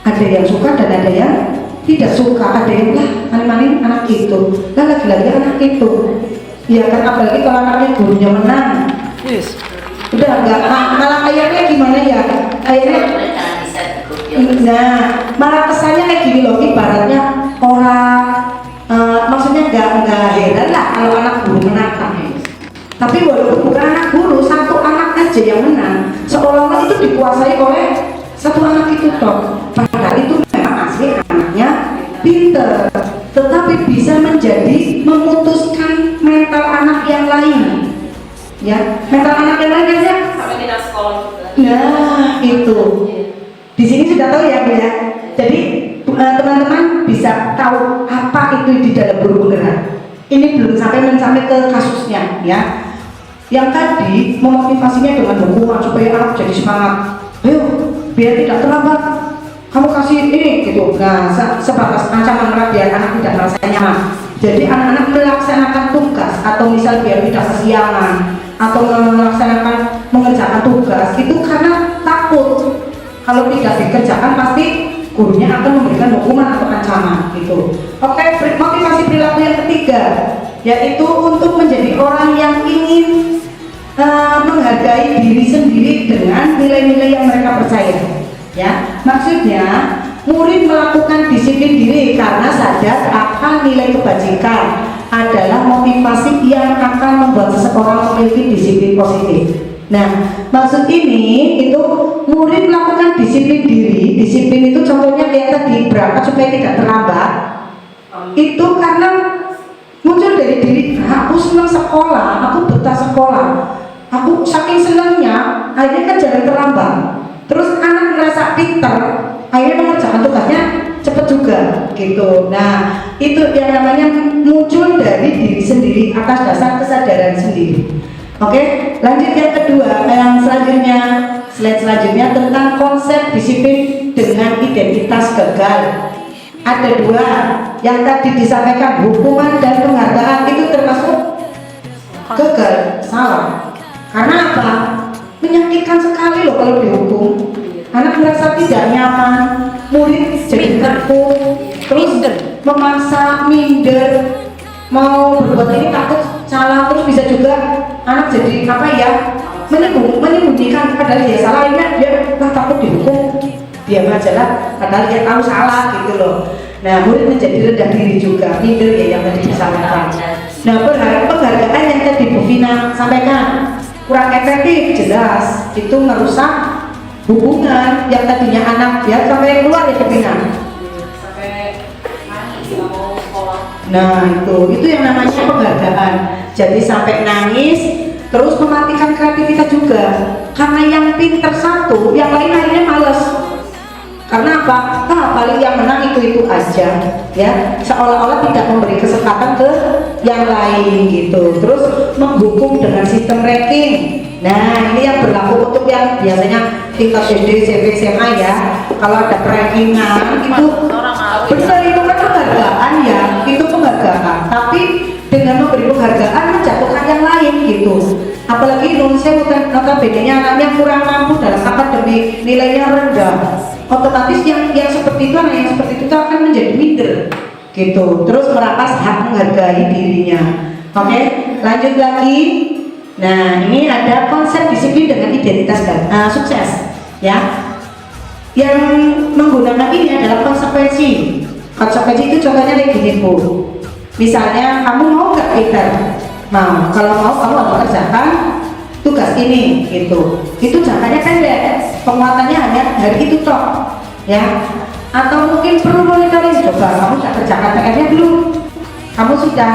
Ada yang suka dan ada yang tidak suka. Ada yang lah maling-maling anak itu, lah lagi-lagi anak itu. Ya kan apalagi kalau anaknya gurunya menang. Yes. Udah enggak malah akhirnya gimana ya? Akhirnya nah, malah kesannya kayak gini loh, ibaratnya orang maksudnya enggak heran lah kalau anak guru menang. Tapi walaupun bukan anak guru, satu anak aja yang menang, seolah-olah itu dikuasai oleh satu anak itu toh. Padahal itu memang asli anaknya pinter, tetapi bisa menjadi memutuskan mental anak yang lain. Ya, mental anak yang lain ya. Sampai tidak sekolah juga. Nah, itu. Di sini sudah tahu ya, Bu ya. Jadi teman-teman bisa tahu apa itu di dalam guru penggerak. Ini belum sampai ke kasusnya ya. Yang tadi memotivasinya dengan dukungan supaya anak jadi semangat. Ayo, biar tidak terlambat. Kamu kasih ini gitu. Nah, sebatas ancaman biar anak tidak merasa nyaman. Jadi anak-anak melaksanakan tugas atau misal biar tidak kesiangan atau melaksanakan mengerjakan tugas itu karena takut kalau tidak dikerjakan pasti gurunya akan memberikan hukuman atau ancaman gitu. Oke, motivasi perilaku yang ketiga yaitu untuk menjadi orang yang ingin menghargai diri sendiri dengan nilai-nilai yang mereka percaya. Ya, maksudnya murid melakukan disiplin diri karena sadar akan nilai kebajikan adalah motivasi yang akan membuat seseorang memiliki disiplin positif. Nah, maksud ini itu murid melakukan disiplin diri. Disiplin itu contohnya kayak tadi berangkat supaya tidak terlambat. Itu karena muncul dari diri, aku senang sekolah, aku betah sekolah. Aku saking senangnya, akhirnya kan jangan terlambat. Terus anak merasa pintar, akhirnya mengerjakan tugasnya cepat juga gitu. Nah, itu yang namanya muncul dari diri sendiri atas dasar kesadaran sendiri. Oke, lanjut yang kedua, yang selanjutnya, slide selanjutnya tentang konsep disiplin dengan identitas gagal. Ada dua yang tadi disampaikan, hukuman dan penghargaan itu termasuk gagal, salah. Karena apa? Menyakitkan sekali loh kalau dihukum. Anak merasa tidak nyaman, murid jadi takut, terus memaksa, minder, mau berbuat ini takut salah, terus bisa juga anak jadi apa ya, menyembunyikan padahal dia salah, dia takut dihukum, diam aja lah, padahal dia tahu salah gitu loh. Nah, murid menjadi rendah diri juga, minder ya yang tadi disampaikan. Nah, penghargaan yang tadi Bu Vina sampaikan kurang efektif, jelas itu merusak hubungan yang tadinya anak ya sampai keluar ya Bu Vina. Nah, itu yang namanya penghargaan. Jadi sampai nangis, terus mematikan kreativitas juga. Karena yang pinter satu, yang lain akhirnya males. Karena apa? Paling yang menang itu aja, ya. Seolah-olah tidak memberi kesempatan ke yang lain gitu. Terus menghukum dengan sistem ranking. Nah, ini yang berlaku untuk yang biasanya tingkat SD, SMP, SMA ya. Kalau ada rankingan itu benar, itu kan penghargaan ya, itu penghargaan. Tapi dengan memberi penghargaan menjatuhkan yang lain gitu. Apalagi Indonesia notabene-nya anaknya kurang mampu dalam akademik, nilainya rendah, otomatis yang seperti itu, anak yang seperti itu akan menjadi minder gitu, terus merampas hak menghargai dirinya. Oke, lanjut lagi. Nah, ini ada konsep disiplin dengan identitas sukses ya. Yang menggunakan ini adalah konsekuensi. Konsekuensi itu contohnya kayak gini Bu, misalnya kamu mau nggak Peter? Mau. Kalau mau kamu harus kerjakan tugas ini gitu. Itu jangkanya pendek, penguatannya hanya hari itu toh ya. Atau mungkin perlu monitoring, coba kamu sudah kerjakan PR-nya belum, kamu sudah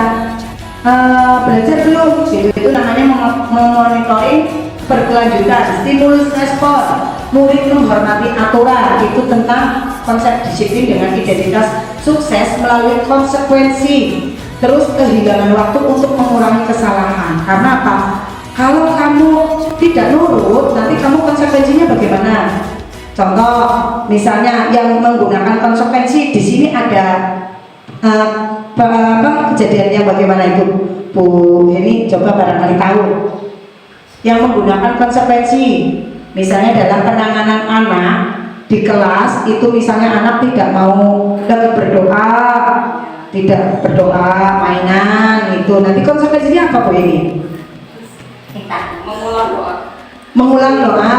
belajar belum gitu. Itu namanya memonitoring berkelanjutan. Stimulus respon, murid menghormati aturan, itu tentang konsep disiplin dengan identitas sukses melalui konsekuensi. Terus kehilangan waktu untuk mengurangi kesalahan. Karena apa? Kalau kamu tidak nurut, nanti kamu konsekuensinya bagaimana? Contoh, misalnya yang menggunakan konsekuensi di sini ada kejadiannya bagaimana itu, Bu? Ini coba barangkali tahu. Yang menggunakan konsekuensi, misalnya dalam penanganan anak di kelas itu, misalnya anak tidak mau lagi berdoa, tidak berdoa, mainan itu, nanti konsekuensinya apa Bu ini? Mengulang doa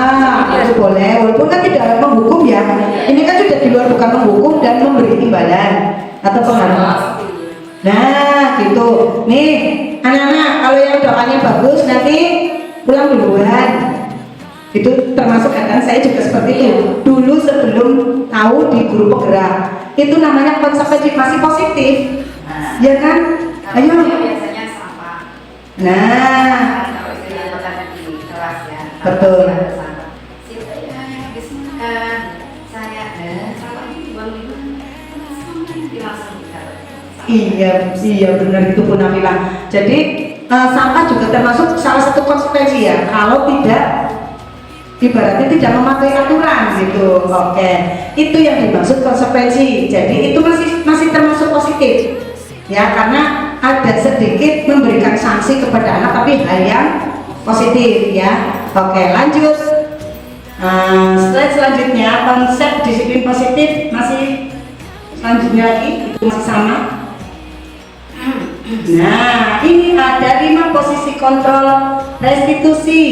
itu boleh, walaupun kan tidak menghukum ya. Ini kan sudah di luar, bukan menghukum dan memberi imbalan atau penghargaan. Nah gitu. Nih anak-anak, kalau yang doanya bagus nanti pulang duluan. Itu termasuk kan, saya juga seperti itu dulu sebelum tahu di guru penggerak. Itu namanya konsekuensi, masih positif ya kan? Ayo. Biasanya sama. Nah, Kalau istilah makanan di kelas ya. betul. Iya benar itu Bu Nabila. Jadi sampah juga termasuk salah satu konsekuensi ya. Kalau tidak, ibaratnya tidak mematuhi aturan gitu. Oke, itu yang dimaksud konsekuensi. Jadi itu masih termasuk positif ya, karena ada sedikit memberikan sanksi kepada anak, tapi hal yang positif ya. Oke, lanjut. Slide selanjutnya, konsep disiplin positif masih selanjutnya lagi, itu masih sama. Nah, ini ada 5 posisi kontrol restitusi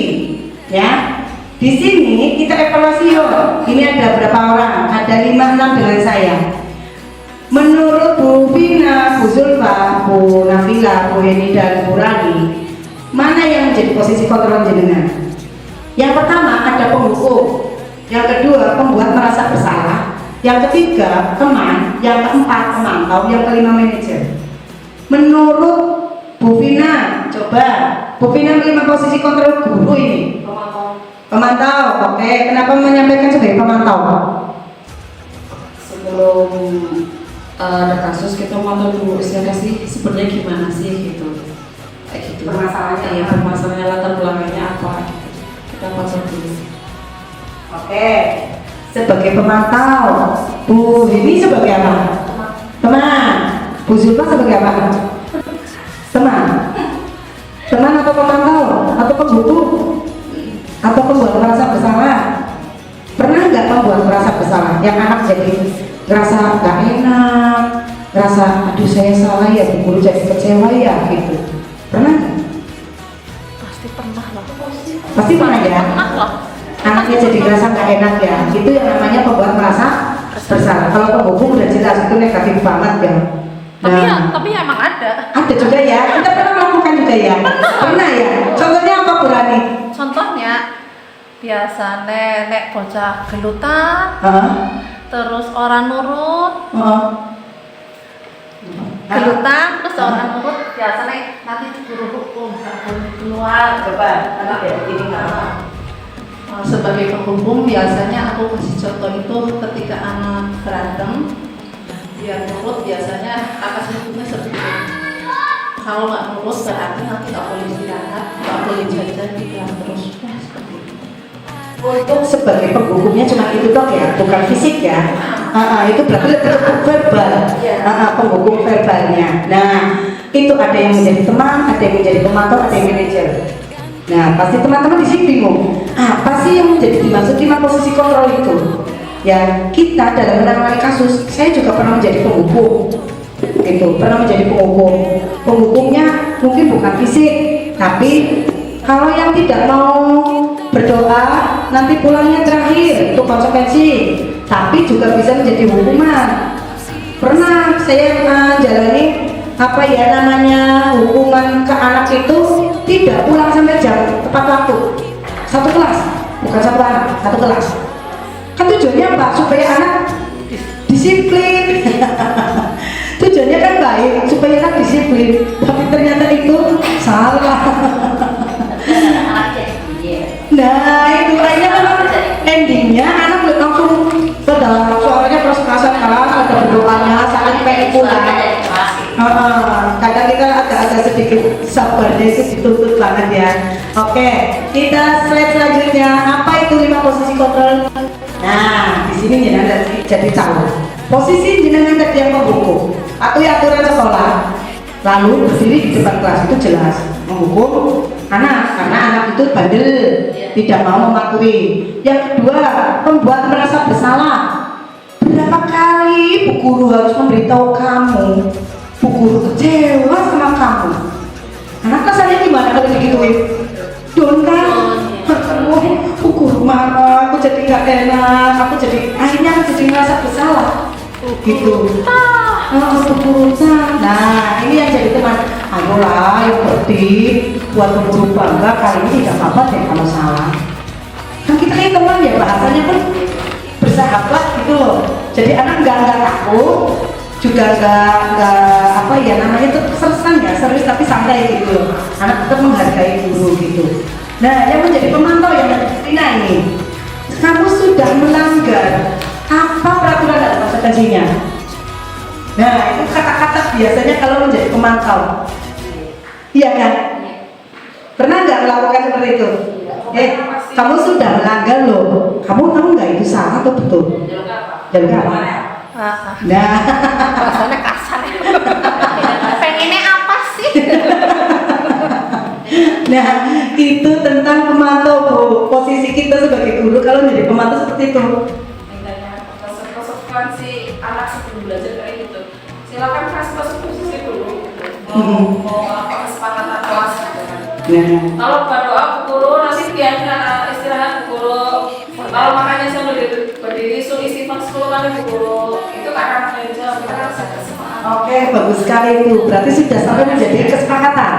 ya. Di sini kita evaluasi yuk. Ini ada berapa orang? Ada 5-6 dengan saya. Menurut Bu Vina, Bu Zulfa, Bu Nabila, Bu Heni dan Bu Rani, mana yang menjadi posisi kontrol jenengan? Yang pertama ada penghukum, yang kedua pembuat merasa bersalah, yang ketiga teman, yang keempat pemantau, yang kelima manajer. Menurut Bu Vina, coba Bu Vina 5 posisi kontrol guru ini. Pemantau, oke. Kenapa menyampaikan sebagai pemantau? Sebelum ada kasus kita mantau dulu istilahnya sih sebenarnya gimana sih gitu, kayak gitu. Permasalahannya Iya, apa? permasalahannya latar belakangnya apa, kita pantau dulu. Oke. Sebagai pemantau, Bu ini sebagai apa? Teman. Bu Zulfa sebagai apa? Teman. Teman atau pemantau atau penghukum atau pembuat merasa bersalah? Pernah nggak membuat merasa bersalah? Yang anak jadi ngerasa nggak enak, ngerasa aduh saya salah ya, Bu guru jadi kecewa ya gitu. Pernah nggak? Pasti pernah lah. Pasti pernah ya. Pernah lah. Anaknya jadi ngerasa nggak enak ya. Itu yang namanya pembuat merasa bersalah. Kalau penghukum udah jelas itu negatif banget ya. Tapi ya emang ada. Ada juga ya. Kita pernah melakukan juga ya. Pernah ya. Contohnya apa Bu Rani? Contohnya biasa nenek bocah gelutan, terus orang nurut, gelutan, terus orang nurut biasanya nanti guru hukum nggak boleh keluar. Coba, nanti ya begini nggak apa. Sebagai penghubung biasanya aku kasih contoh itu ketika anak berantem biar nurut, biasanya kakak hukumnya seperti itu. Kalau nggak nurut berarti nanti nggak boleh istirahat, nggak boleh jajan, dibilang terus. Ya, seperti itu. Untuk sebagai penghukumnya cuma itu dok ya, bukan fisik ya. Itu berarti lebih ke verbal. Penghukum verbalnya. Nah, itu ada yang menjadi teman, ada yang menjadi pemantau, ada yang manajer. Nah, pasti teman-teman di sini bingung, apa sih yang menjadi dimaksud 5 posisi kontrol itu? Ya, kita dalam menangani kasus, saya juga pernah menjadi penghukum. Itu pernah menjadi penghukum. Penghukumnya mungkin bukan fisik, tapi kalau yang tidak mau berdoa nanti pulangnya terakhir, itu konsekuensi. Tapi juga bisa menjadi hukuman. Pernah saya jalani apa ya namanya hukuman ke anak itu tidak pulang sampai jam tepat waktu, satu kelas, bukan satu anak, satu kelas. Kan tujuannya apa? Supaya anak disiplin. Tujuannya kan baik, supaya anak disiplin, tapi ternyata itu salah. Nah itu kayaknya kan endingnya anak langsung pada suaranya keras-kerasan keras, ada berdoanya sangat pengen pulang. Kadang kita agak sedikit sabarnya itu dituntut banget ya. Oke, kita slide selanjutnya. Apa itu 5 posisi kontrol? Nah, di sini jenengan jadi tahu. Posisi jenengan tadi yang menghukum atau yang aturan sekolah, lalu berdiri di depan kelas itu jelas menghukum anak karena anak itu bandel, tidak mau mematuhi. Yang kedua, membuat merasa bersalah. Berapa kali Bu Guru harus memberitahu kamu, Bu Guru kecewa sama kamu. Anak rasanya gimana kalau digituin? Don kan? Ketemu Bu Guru marah, aku jadi gak enak, aku jadi akhirnya aku jadi merasa bersalah. Gitu. Bu Guru. Nah, ini yang jadi teman. Ayolah, yuk berarti buat Bu Guru bangga kali ini tidak apa-apa deh kalau salah. Kan kita ini teman ya, bahasanya pun bersahabat gitu loh. Jadi anak nggak takut, juga nggak apa ya namanya itu sersan ya, serius tapi santai gitu loh. Anak tetap menghargai guru gitu. Nah, yang menjadi pemantau yang Tina ini, kamu sudah melanggar apa peraturan dan konsekuensinya. Nah, itu kata-kata biasanya kalau menjadi pemantau. Iya kan? Pernah nggak melakukan seperti itu? Kamu sudah melanggar loh. Kamu tahu nggak itu salah atau betul? Jalur apa? Nah, Rasanya kasar. Pengennya apa sih? nah itu tentang pemantau Bu. Posisi kita sebagai guru kalau menjadi pemantau seperti itu. Konsekuensi anak sebelum belajar kayak gitu. Silakan kasih posisi dulu. Mau apa kesepakatan kelas gitu kan. Kalau berdoa Bu Guru nanti biarin anak istirahat Bu Guru. Kalau makanya saya berdiri suruh istighfar 10 kali Bu Guru. Itu karena manajer karena saya kesepakatan. Oke, bagus sekali itu. Berarti sudah sampai menjadi kesepakatan.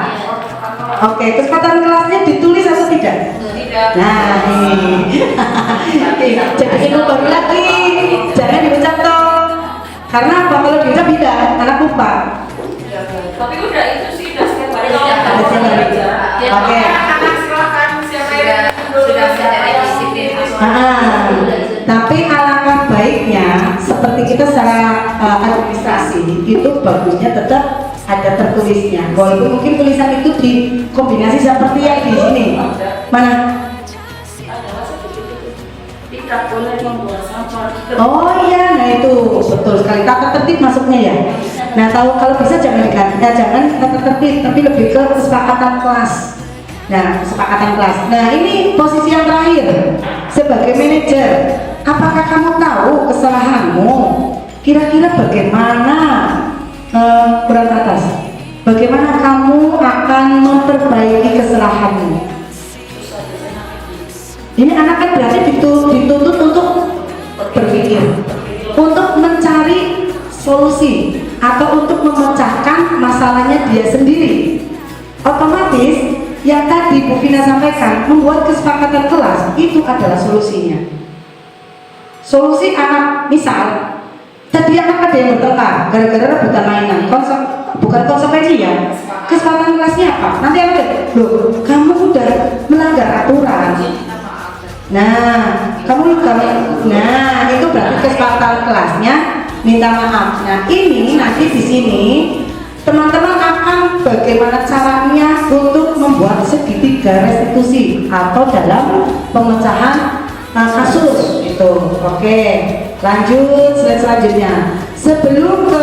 Oke, kesepakatan kelasnya ditulis atau tidak? Tidak. Nah, ini. Jadi itu baru lagi. Jangan dimencontoh. Karena apa? Kalau dia beda, anak lupa. Tapi udah itu sih udah setiap hari. Ada setiap hari. Oke. Anak silakan siapa yang Sudah menjadi disiplin. Tapi alangkah baiknya seperti kita secara administrasi itu bagusnya tetap ada tertulisnya. Walaupun mungkin tulisan itu dikombinasi seperti yang di sini. Mana? tidak boleh membuang sampah. Oh iya, nah itu betul sekali. Tata tertib masuknya ya. Nah tahu kalau bisa jangan jangan tata tertib, tapi lebih ke kesepakatan kelas. Nah, kesepakatan kelas. Nah, ini posisi yang terakhir sebagai manajer. Apakah kamu tahu kesalahanmu? Kira-kira bagaimana kurang atas? Bagaimana kamu akan memperbaiki kesalahanmu? Ini anak kan berarti dituntut untuk berpikir, untuk mencari solusi atau untuk memecahkan masalahnya dia sendiri. Otomatis yang tadi Bu Vina sampaikan, membuat kesepakatan kelas itu adalah solusinya. Solusi anak, misal tadi anak ada yang bertengkar gara-gara rebutan mainan, bukan konsekuensi ya. Kesepakatan kelasnya apa? Nanti apa? Loh, kamu udah melanggar aturan. Nah, nah itu berarti kesepakatan kelasnya minta maaf. Nah, ini nanti di sini teman-teman akan bagaimana caranya untuk membuat segitiga restitusi atau dalam pemecahan kasus itu. Oke, lanjut slide selanjutnya. Sebelum ke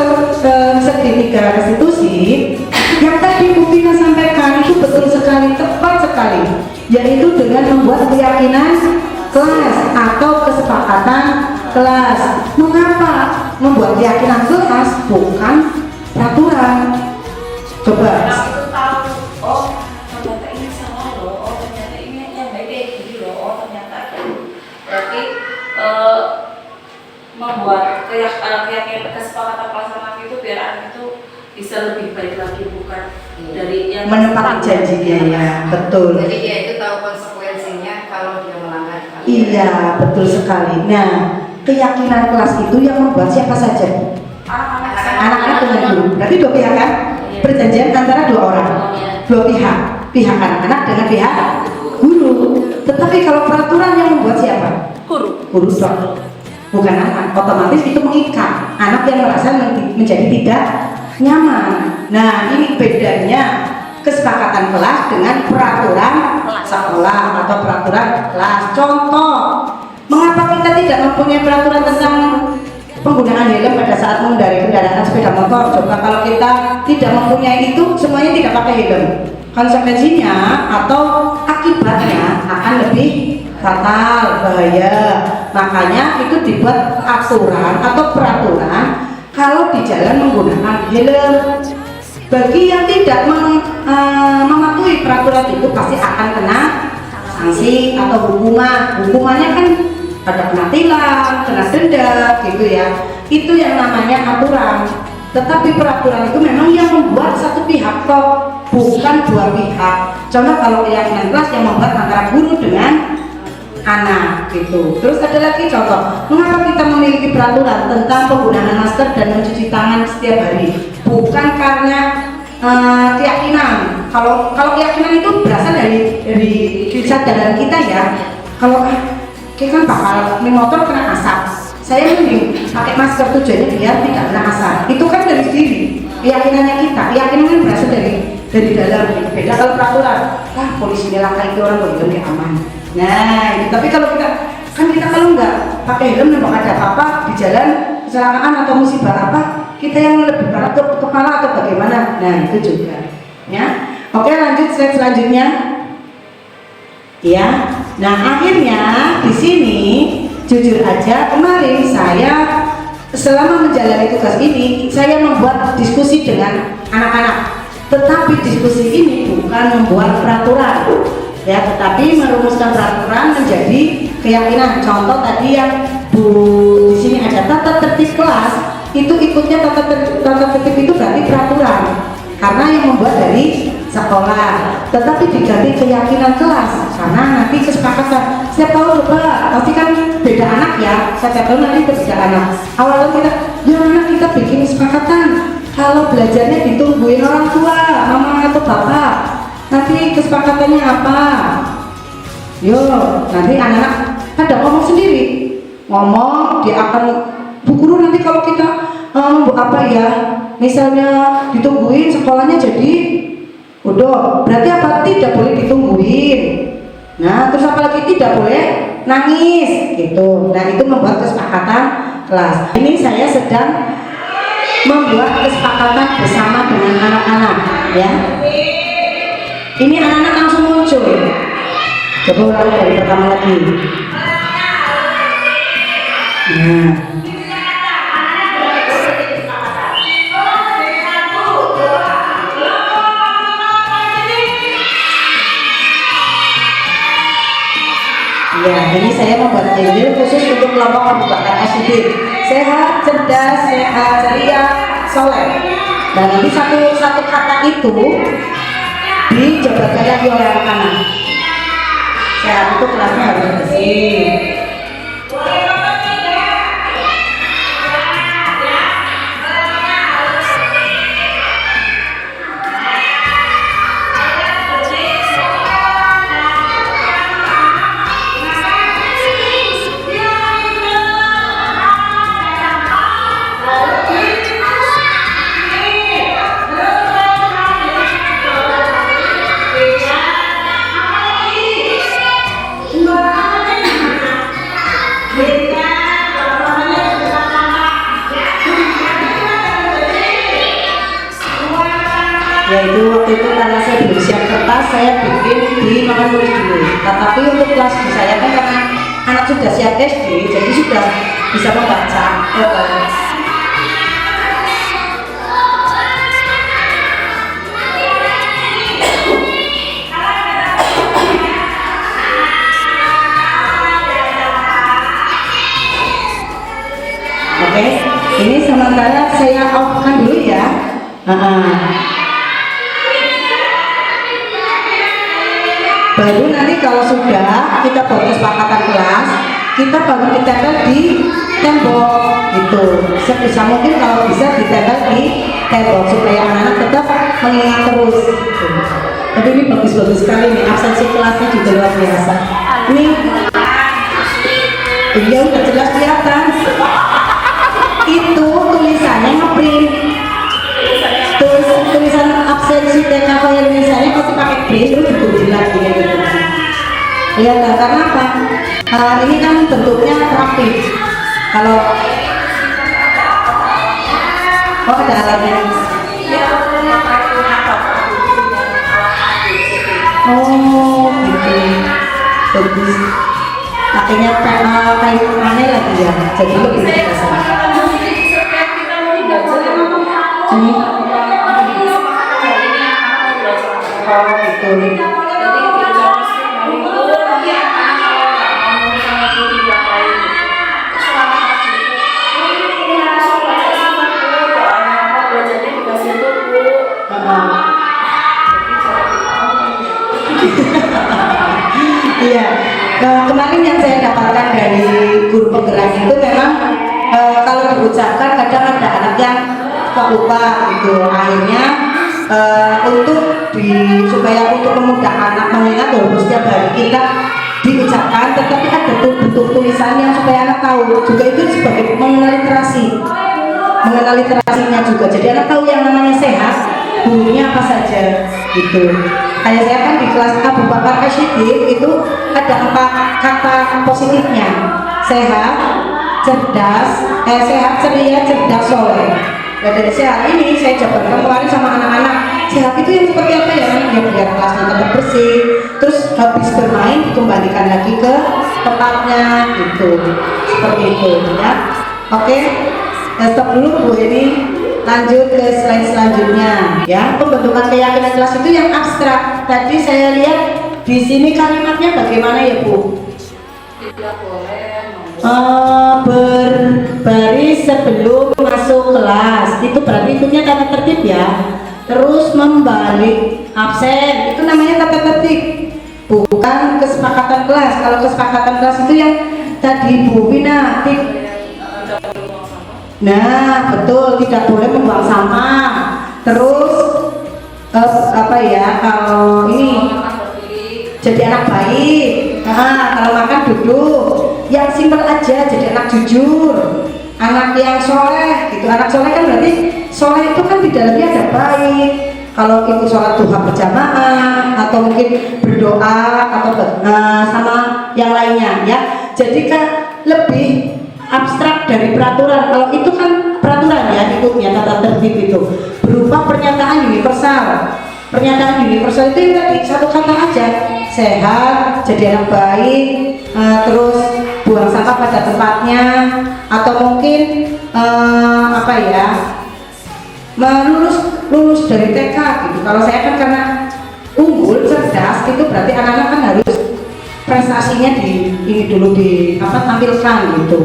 segitiga restitusi, yang tadi Bu Tina sampaikan itu betul sekali, tepat sekali, yaitu dengan membuat keyakinan kelas atau kesepakatan kelas. Mengapa membuat keyakinan kelas bukan peraturan? Coba. Aku tahu, oh ternyata ini salah loh, oh ternyata ini yang baik kayak gini loh, oh ternyata gitu. Berarti membuat keyakinan kesepakatan pelaksanaan itu biar anak itu bisa lebih baik lagi, bukan dari yang Menepati janjinya ya, betul. Jadi dia itu tahu konsekuensinya kalau dia melanggar. Iya, betul sekali. Nah, keyakinan kelas itu yang membuat siapa saja? Anak-anak dengan guru. Berarti dua pihak kan? Perjanjian antara dua orang, dua pihak, pihak anak-anak dengan pihak guru. Tetapi kalau peraturan yang membuat siapa? Guru toh, bukan anak. Otomatis itu mengikat anak yang merasa menjadi tidak nyaman. Nah, ini bedanya kesepakatan kelas dengan peraturan sekolah atau peraturan kelas. Contoh, mengapa kita tidak mempunyai peraturan tentang penggunaan helm pada saat mengendarai kendaraan sepeda motor? Coba kalau kita tidak mempunyai itu, semuanya tidak pakai helm, konsekuensinya atau akibatnya akan lebih fatal, bahaya. Makanya itu dibuat aturan atau peraturan kalau di jalan menggunakan helm. Bagi yang tidak mematuhi peraturan itu pasti akan kena sanksi atau hukuman. Hukumannya kan ada kena tilang, kena denda gitu ya. Itu yang namanya aturan. Tetapi peraturan itu memang yang membuat satu pihak toh, bukan dua pihak. Contoh kalau keyakinan kelas yang membuat antara guru dengan anak gitu. Terus ada lagi contoh, mengapa kita memiliki peraturan tentang penggunaan masker dan mencuci tangan setiap hari? Bukan karena keyakinan. Kalau keyakinan itu berasal dari kesadaran kita ya. Kalau kita kan bakal motor kena asap, saya mending pakai masker tujuannya biar tidak kena asap. Itu kan dari diri, keyakinannya kita. Keyakinan kan berasal dari dalam. Beda kalau peraturan, polisi melanggar itu orang boleh aman. Nah, tapi kalau kita kalau nggak pakai helm nggak ada apa-apa di jalan, kecelakaan atau musibah apa, kita yang lebih berat ke kepala atau bagaimana? Nah, itu juga. Ya, oke, lanjut slide selanjutnya. Ya, nah akhirnya di sini jujur aja kemarin saya selama menjalani tugas ini saya membuat diskusi dengan anak-anak. Tetapi diskusi ini bukan membuat peraturan. Ya, tetapi merumuskan peraturan menjadi keyakinan. Contoh tadi yang Bu di sini ada tata tertib kelas, itu ikutnya tata tertib itu berarti peraturan karena yang membuat dari sekolah. Tetapi diganti keyakinan kelas karena nanti kesepakatan. Setiap tahun pasti kan beda anak ya. Setiap tahun nanti beda anak. Awalnya kita, ya anak kita bikin kesepakatan. Kalau belajarnya ditungguin orang tua, mama atau bapak. Nanti kesepakatannya apa? Yo, nanti anak-anak ada ngomong sendiri. Ngomong, dia akan Bu Guru nanti kalau kita apa ya? Misalnya ditungguin sekolahnya jadi udah, berarti apa? Tidak boleh ditungguin. Nah, terus apalagi tidak boleh nangis gitu. Nah, itu membuat kesepakatan kelas. Ini saya sedang membuat kesepakatan bersama dengan anak-anak ya. Ini anak-anak langsung muncul. Coba ulang dari pertama lagi. Nah, ya, ini saya membuat Injil khusus untuk kelompok pembukaan SUD. Sehat, cerdas, sehat, ceria, soleh. Dan nanti satu kata itu dijabarkan lagi oleh anak-anak. Sehat itu kelasnya harus bersih. saya bikin di Manganuri dulu. Tetapi untuk kelas di saya kan karena anak sudah siap SD, jadi sudah bisa membaca. Oke, ini sementara saya off-kan dulu ya. Baru nanti kalau sudah kita buat kesepakatan kelas, kita baru ditempel di tembok gitu. Sebisa mungkin kalau bisa ditempel di tembok supaya anak-anak tetap mengingat terus gitu. Tapi ini bagus-bagus sekali nih, absensi kelasnya juga luar biasa. Ini iya udah jelas kelihatan. Itu tulisannya ngeprint. Tulisan absensi TK file misalnya pasti pakai print terus ditulis lagi ya gitu. Lihat lah, karena apa? Ini kan bentuknya rapid. Kalau ada alatnya. Oh gitu, bagus. Akhirnya kayu mana lagi ya, jadi lebih biasa. Oh gitu. Iya. Kemarin yang saya dapatkan dari guru penggerak itu memang kalau diucapkan kadang ada anak yang lupa gitu. Akhirnya supaya untuk memudahkan anak mengingat walaupun setiap hari kita diucapkan, tetapi ada bentuk tulisan yang supaya anak tahu juga itu sebagai mengenali literasinya juga. Jadi anak tahu yang namanya sehat, bunyinya apa saja gitu. Kayak saya kan di kelas Abu Bakar Asyidin itu ada 4 kata positifnya: sehat, cerdas, sehat, ceria, cerdas, soleh. Dan dari sehat ini saya jabarkan kemarin sama anak-anak, sehat itu yang seperti apa ya? Yang biar kelasnya tetap bersih, terus habis bermain dikembalikan lagi ke tempatnya gitu, seperti itu ya. Oke, stop dulu Bu, ini lanjut ke slide selanjutnya ya. Pembentukan keyakinan kelas itu yang abstrak. Tadi saya lihat di sini kalimatnya bagaimana ya Bu? Tidak boleh berbaris sebelum masuk kelas, itu berarti ikutnya tata tertib ya. Terus membalik absen, itu namanya tata tertib, bukan kesepakatan kelas. Kalau kesepakatan kelas itu yang tadi Bu Vina, nah betul, tidak boleh membuang sampah. Terus apa ya, kalau ini jadi anak baik, kalau makan duduk, yang simpel aja, jadi anak jujur, anak yang soleh gitu. Anak soleh kan berarti soleh itu kan di dalamnya ada baik. Kalau ikut sholat duha berjamaah atau mungkin berdoa atau sama yang lainnya ya. Jadi kan lebih abstrak dari peraturan. Kalau itu kan peraturan ya, ikutnya tata tertib itu berupa pernyataan universal. Pernyataan universal itu yang tadi satu kata aja, sehat, jadi anak baik, terus buang sampah pada tempatnya, atau mungkin apa ya, lulus dari TK gitu. Kalau saya kan karena unggul, cerdas, itu berarti anak-anak kan harus prestasinya ini dulu tampilkan gitu.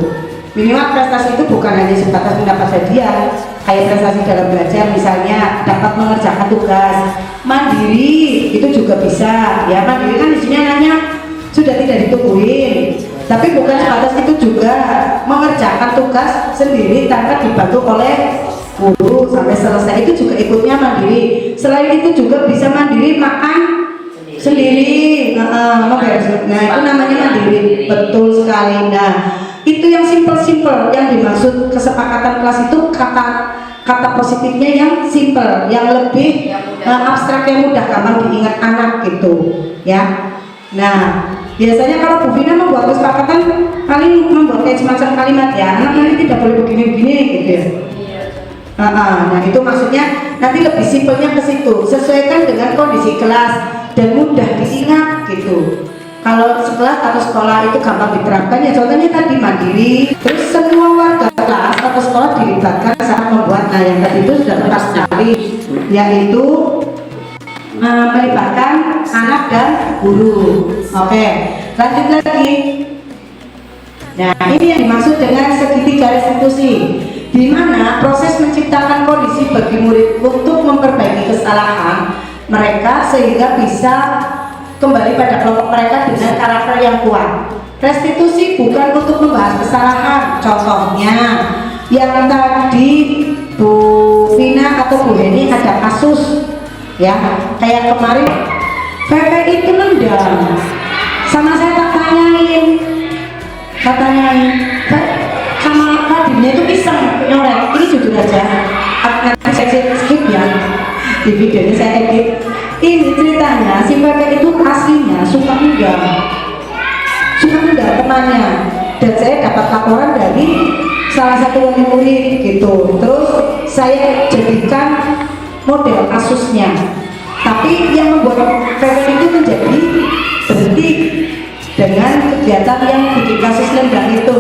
Minimal prestasi itu bukan hanya sebatas mendapat hadiah, kayak prestasi dalam belajar misalnya dapat mengerjakan tugas mandiri, itu juga bisa ya. Mandiri kan isinya nanya sudah tidak ditungguin, tapi bukan sebatas itu juga mengerjakan tugas sendiri tanpa dibantu oleh guru sampai selesai, itu juga ikutnya mandiri. Selain itu juga bisa mandiri makan sendiri, nah itu namanya mandiri, betul sekali. Nah itu yang simple yang dimaksud kesepakatan kelas itu kata positifnya yang simple, yang lebih abstrak, yang mudah gampang diingat anak gitu ya. Nah biasanya kalau Bu Vina membuat kesepakatan paling membuat kayak semacam kalimat ya, anak nanti tidak boleh begini-begini gitu ya. Nah itu maksudnya nanti lebih simpelnya ke situ, sesuaikan dengan kondisi kelas. dan mudah diingat gitu. Kalau sekolah itu gampang diterapkan ya, contohnya tadi mandiri, terus semua warga kelas atau sekolah dilibatkan saat membuat. Nah yang tadi itu sudah tepat sekali, yaitu melibatkan anak dan guru. Oke, lanjut lagi. Nah ini yang dimaksud dengan segitiga restitusi, di mana proses menciptakan kondisi bagi murid untuk memperbaiki kesalahan mereka sehingga bisa kembali pada kelompok mereka dengan karakter yang kuat. Restitusi bukan untuk membahas kesalahan. Contohnya yang tadi Bu Vina atau Bu Heni ada kasus ya, kayak kemarin Pepe itu nendang sama saya tak tanyain sama Kadinnya itu iseng nyoret. Ini jujur aja, nanti saya skip ya, di videonya saya edit. Ini ceritanya si Pepe itu aslinya suka nendang temannya, dan saya dapat laporan dari salah satu wali murid gitu. Terus saya jadikan model kasusnya, tapi yang membuat Pepe itu menjadi berhenti dengan kegiatan yang bikin kasus nendang itu.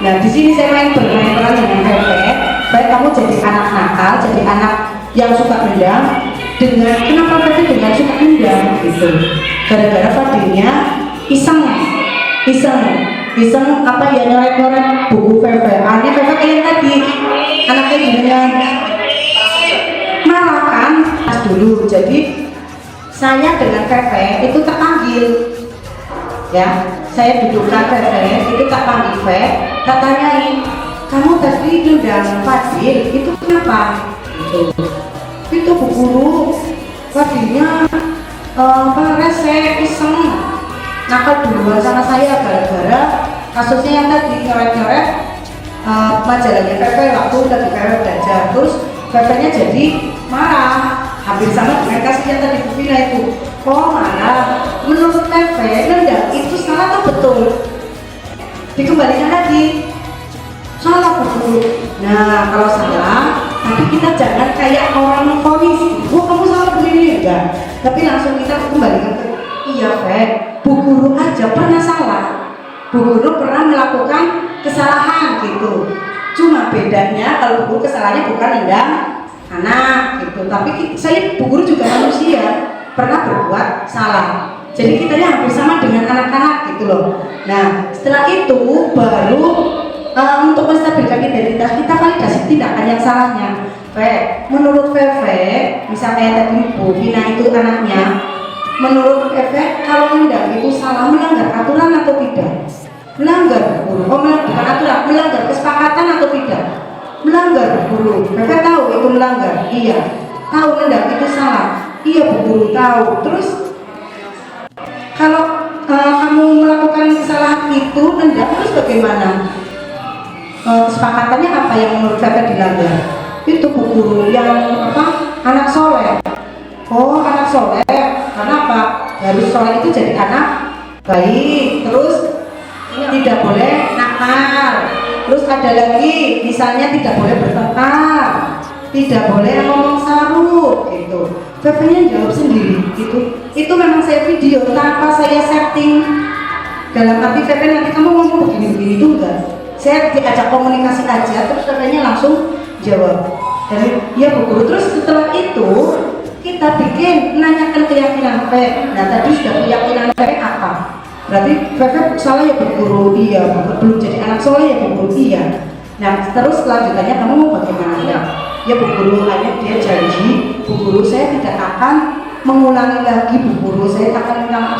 Nah di sini saya bermain peran dengan Pepe. Baik, kamu jadi anak nakal, jadi anak yang suka nendang. Dengan kenapa Pepe dengan suka nendang gitu? Gara-gara Fadilnya iseng apa ya, nyoret buku Pepe. Aneh Pepe kayak tadi anaknya dengan marah kan pas dulu. Jadi saya dengan Pepe itu terpanggil ya, saya dudukkan Pepe itu tak panggil Pepe, tak tanyain, kamu tadi nendang Fadil itu kenapa? Itu Bu Guru, Fadilnya rese, iseng, nakal duluan sama saya gara-gara kasusnya yang tadi nyoret-nyoret majalahnya Pepe waktu lagi Pepe belajar. Terus Pepe-nya jadi marah, hampir sama dengan kasusnya tadi Bu Vina itu. Oh marah, menurut Pepe nendang itu salah atau betul? Dikembalikan lagi, salah Bu Guru. Nah kalau salah, tapi kita jangan kayak orang mengfonis, oh kamu salah begini, enggak, tapi langsung kita kembalikan ke iya Fe, Bu Guru aja pernah salah, Bu Guru pernah melakukan kesalahan gitu. Cuma bedanya kalau Bu Guru kesalahannya bukan nendang anak gitu, tapi saya Bu Guru juga manusia, pernah berbuat salah. Jadi kita hampir sama dengan anak-anak gitu loh. Nah setelah itu baru untuk menstabilkan identitas kita validasi tindakan yang salahnya. Menurut Pepe, misalnya tadi Bu Vina itu anaknya, menurut Pepe kalau nendang itu salah, melanggar aturan atau tidak? Melanggar Bu Guru. Oh bukan aturan, melanggar kesepakatan atau tidak? Melanggar Bu Guru. Pepe tahu itu melanggar, iya. Tahu nendang itu salah, iya Bu Guru tahu. Terus kalau kamu melakukan kesalahan itu nendang, terus bagaimana? Kesepakatannya apa yang menurut Pepe dilanggar? Itu Bu Guru yang apa? Anak soleh. Oh anak soleh, karena apa? Harus soleh itu jadi anak baik, terus tidak boleh nakal. Terus ada lagi, misalnya tidak boleh bertengkar, tidak boleh ngomong saru gitu. Pepe-nya jawab sendiri gitu. Itu memang saya video tanpa saya setting. Dalam arti Pepe nanti kamu ngomong begini-begini itu enggak. Saya diajak komunikasi aja, terus katanya langsung jawab. Dan ya Bu Guru. Terus setelah itu kita bikin menanyakan keyakinan Pepe. Nah tadi sudah keyakinan Pepe apa? Berarti Pepe salah ya Bu Guru, iya. Belum jadi anak soleh ya Bu Guru, iya. Nah terus selanjutnya kamu mau bagaimana ya? Ya Bu Guru, hanya dia janji Bu Guru saya tidak akan mengulangi lagi Bu Guru, saya akan minta maaf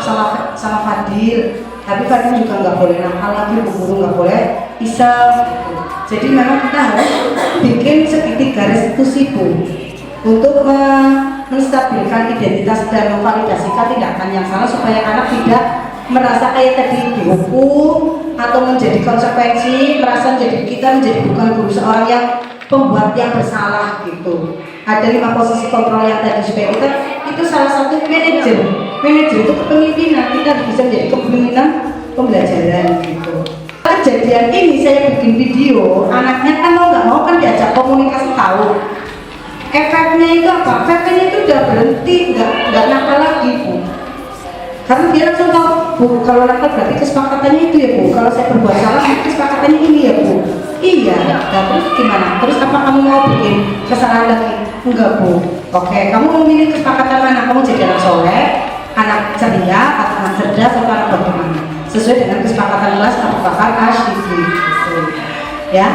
sama Fadil. Tapi Fadil juga nggak boleh nakal lagi Bu Guru, nggak boleh iseng gitu. Jadi memang kita harus bikin segitiga restitusi Bu, untuk menstabilkan identitas dan memvalidasikan tindakan yang salah supaya anak tidak merasa kayak tadi dihukum atau menjadi konsekuensi, merasa kita menjadi bukan guru seorang yang pembuat yang bersalah gitu. Ada 5 posisi kontrol yang tadi supaya kita itu salah satu manajer itu kepemimpinan, kita bisa menjadi kepemimpinan pembelajaran gitu. Kejadian ini saya bikin video, anaknya kan mau nggak mau kan diajak komunikasi tahu efeknya itu apa? Efeknya itu udah berhenti, nggak nakal lagi Bu. Karena dia langsung tahu, Bu, kalau nakal berarti kesepakatannya itu ya Bu. Kalau saya berbuat salah, kesepakatannya ini ya Bu. Iya. Nah, terus gimana? Terus apa kamu mau bikin kesalahan lagi? Enggak Bu. Oke, kamu memilih kesepakatan mana? Kamu jadi anak soleh, anak ceria, atau anak cerdas, atau anak bagaimana? Sesuai dengan kesepakatan kelas Abu Bakar Ash-Shifri. Ya,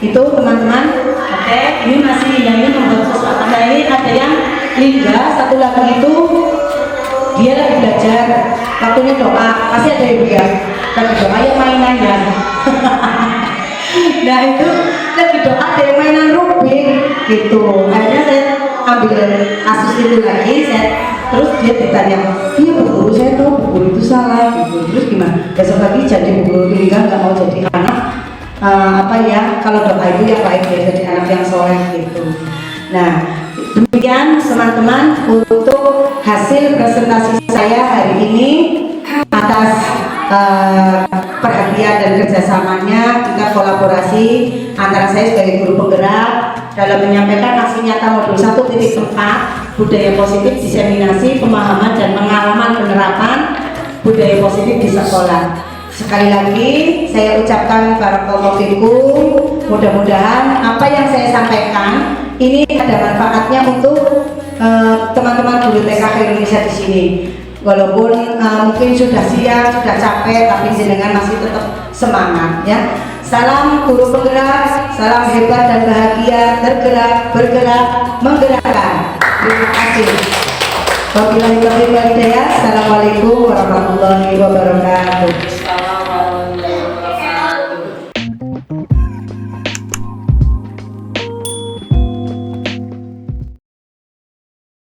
itu teman-teman. Oke, ini masih yang ini membuat sesuatu. Nah, ini ada yang Lingga, satu lagi itu dia lagi belajar, waktunya doa, pasti ada ibu ya, lagi doa yang mainan ya. Nah itu lagi doa ada yang mainan Rubik gitu. Akhirnya saya ambil Asus itu lagi, terus dia ditanya, iya Bu Guru, saya tahu Bu Guru itu salah gitu. Terus gimana? Besok lagi jadi Bu Guru Lingga nggak mau jadi anak apa ya, kalau doa itu yang baik ya, jadi anak yang soleh gitu. Nah demikian teman-teman untuk hasil presentasi saya hari ini atas perhatian dan kerjasamanya kita kolaborasi antara saya sebagai guru penggerak dalam menyampaikan aksi nyata modul 1.4 budaya positif diseminasi pemahaman dan pengalaman penerapan budaya positif di sekolah. Sekali lagi saya ucapkan barakallahu fikum, mudah-mudahan apa yang saya sampaikan ini ada manfaatnya untuk teman-teman guru TKK Indonesia di sini. Walaupun mungkin sudah siang, sudah capek, tapi jenengan masih tetap semangat ya. Salam guru penggerak, salam hebat dan bahagia, tergerak, bergerak, menggerakkan. Terima kasih. Wabillahi taufiq wal hidayah. Assalamualaikum warahmatullahi wabarakatuh.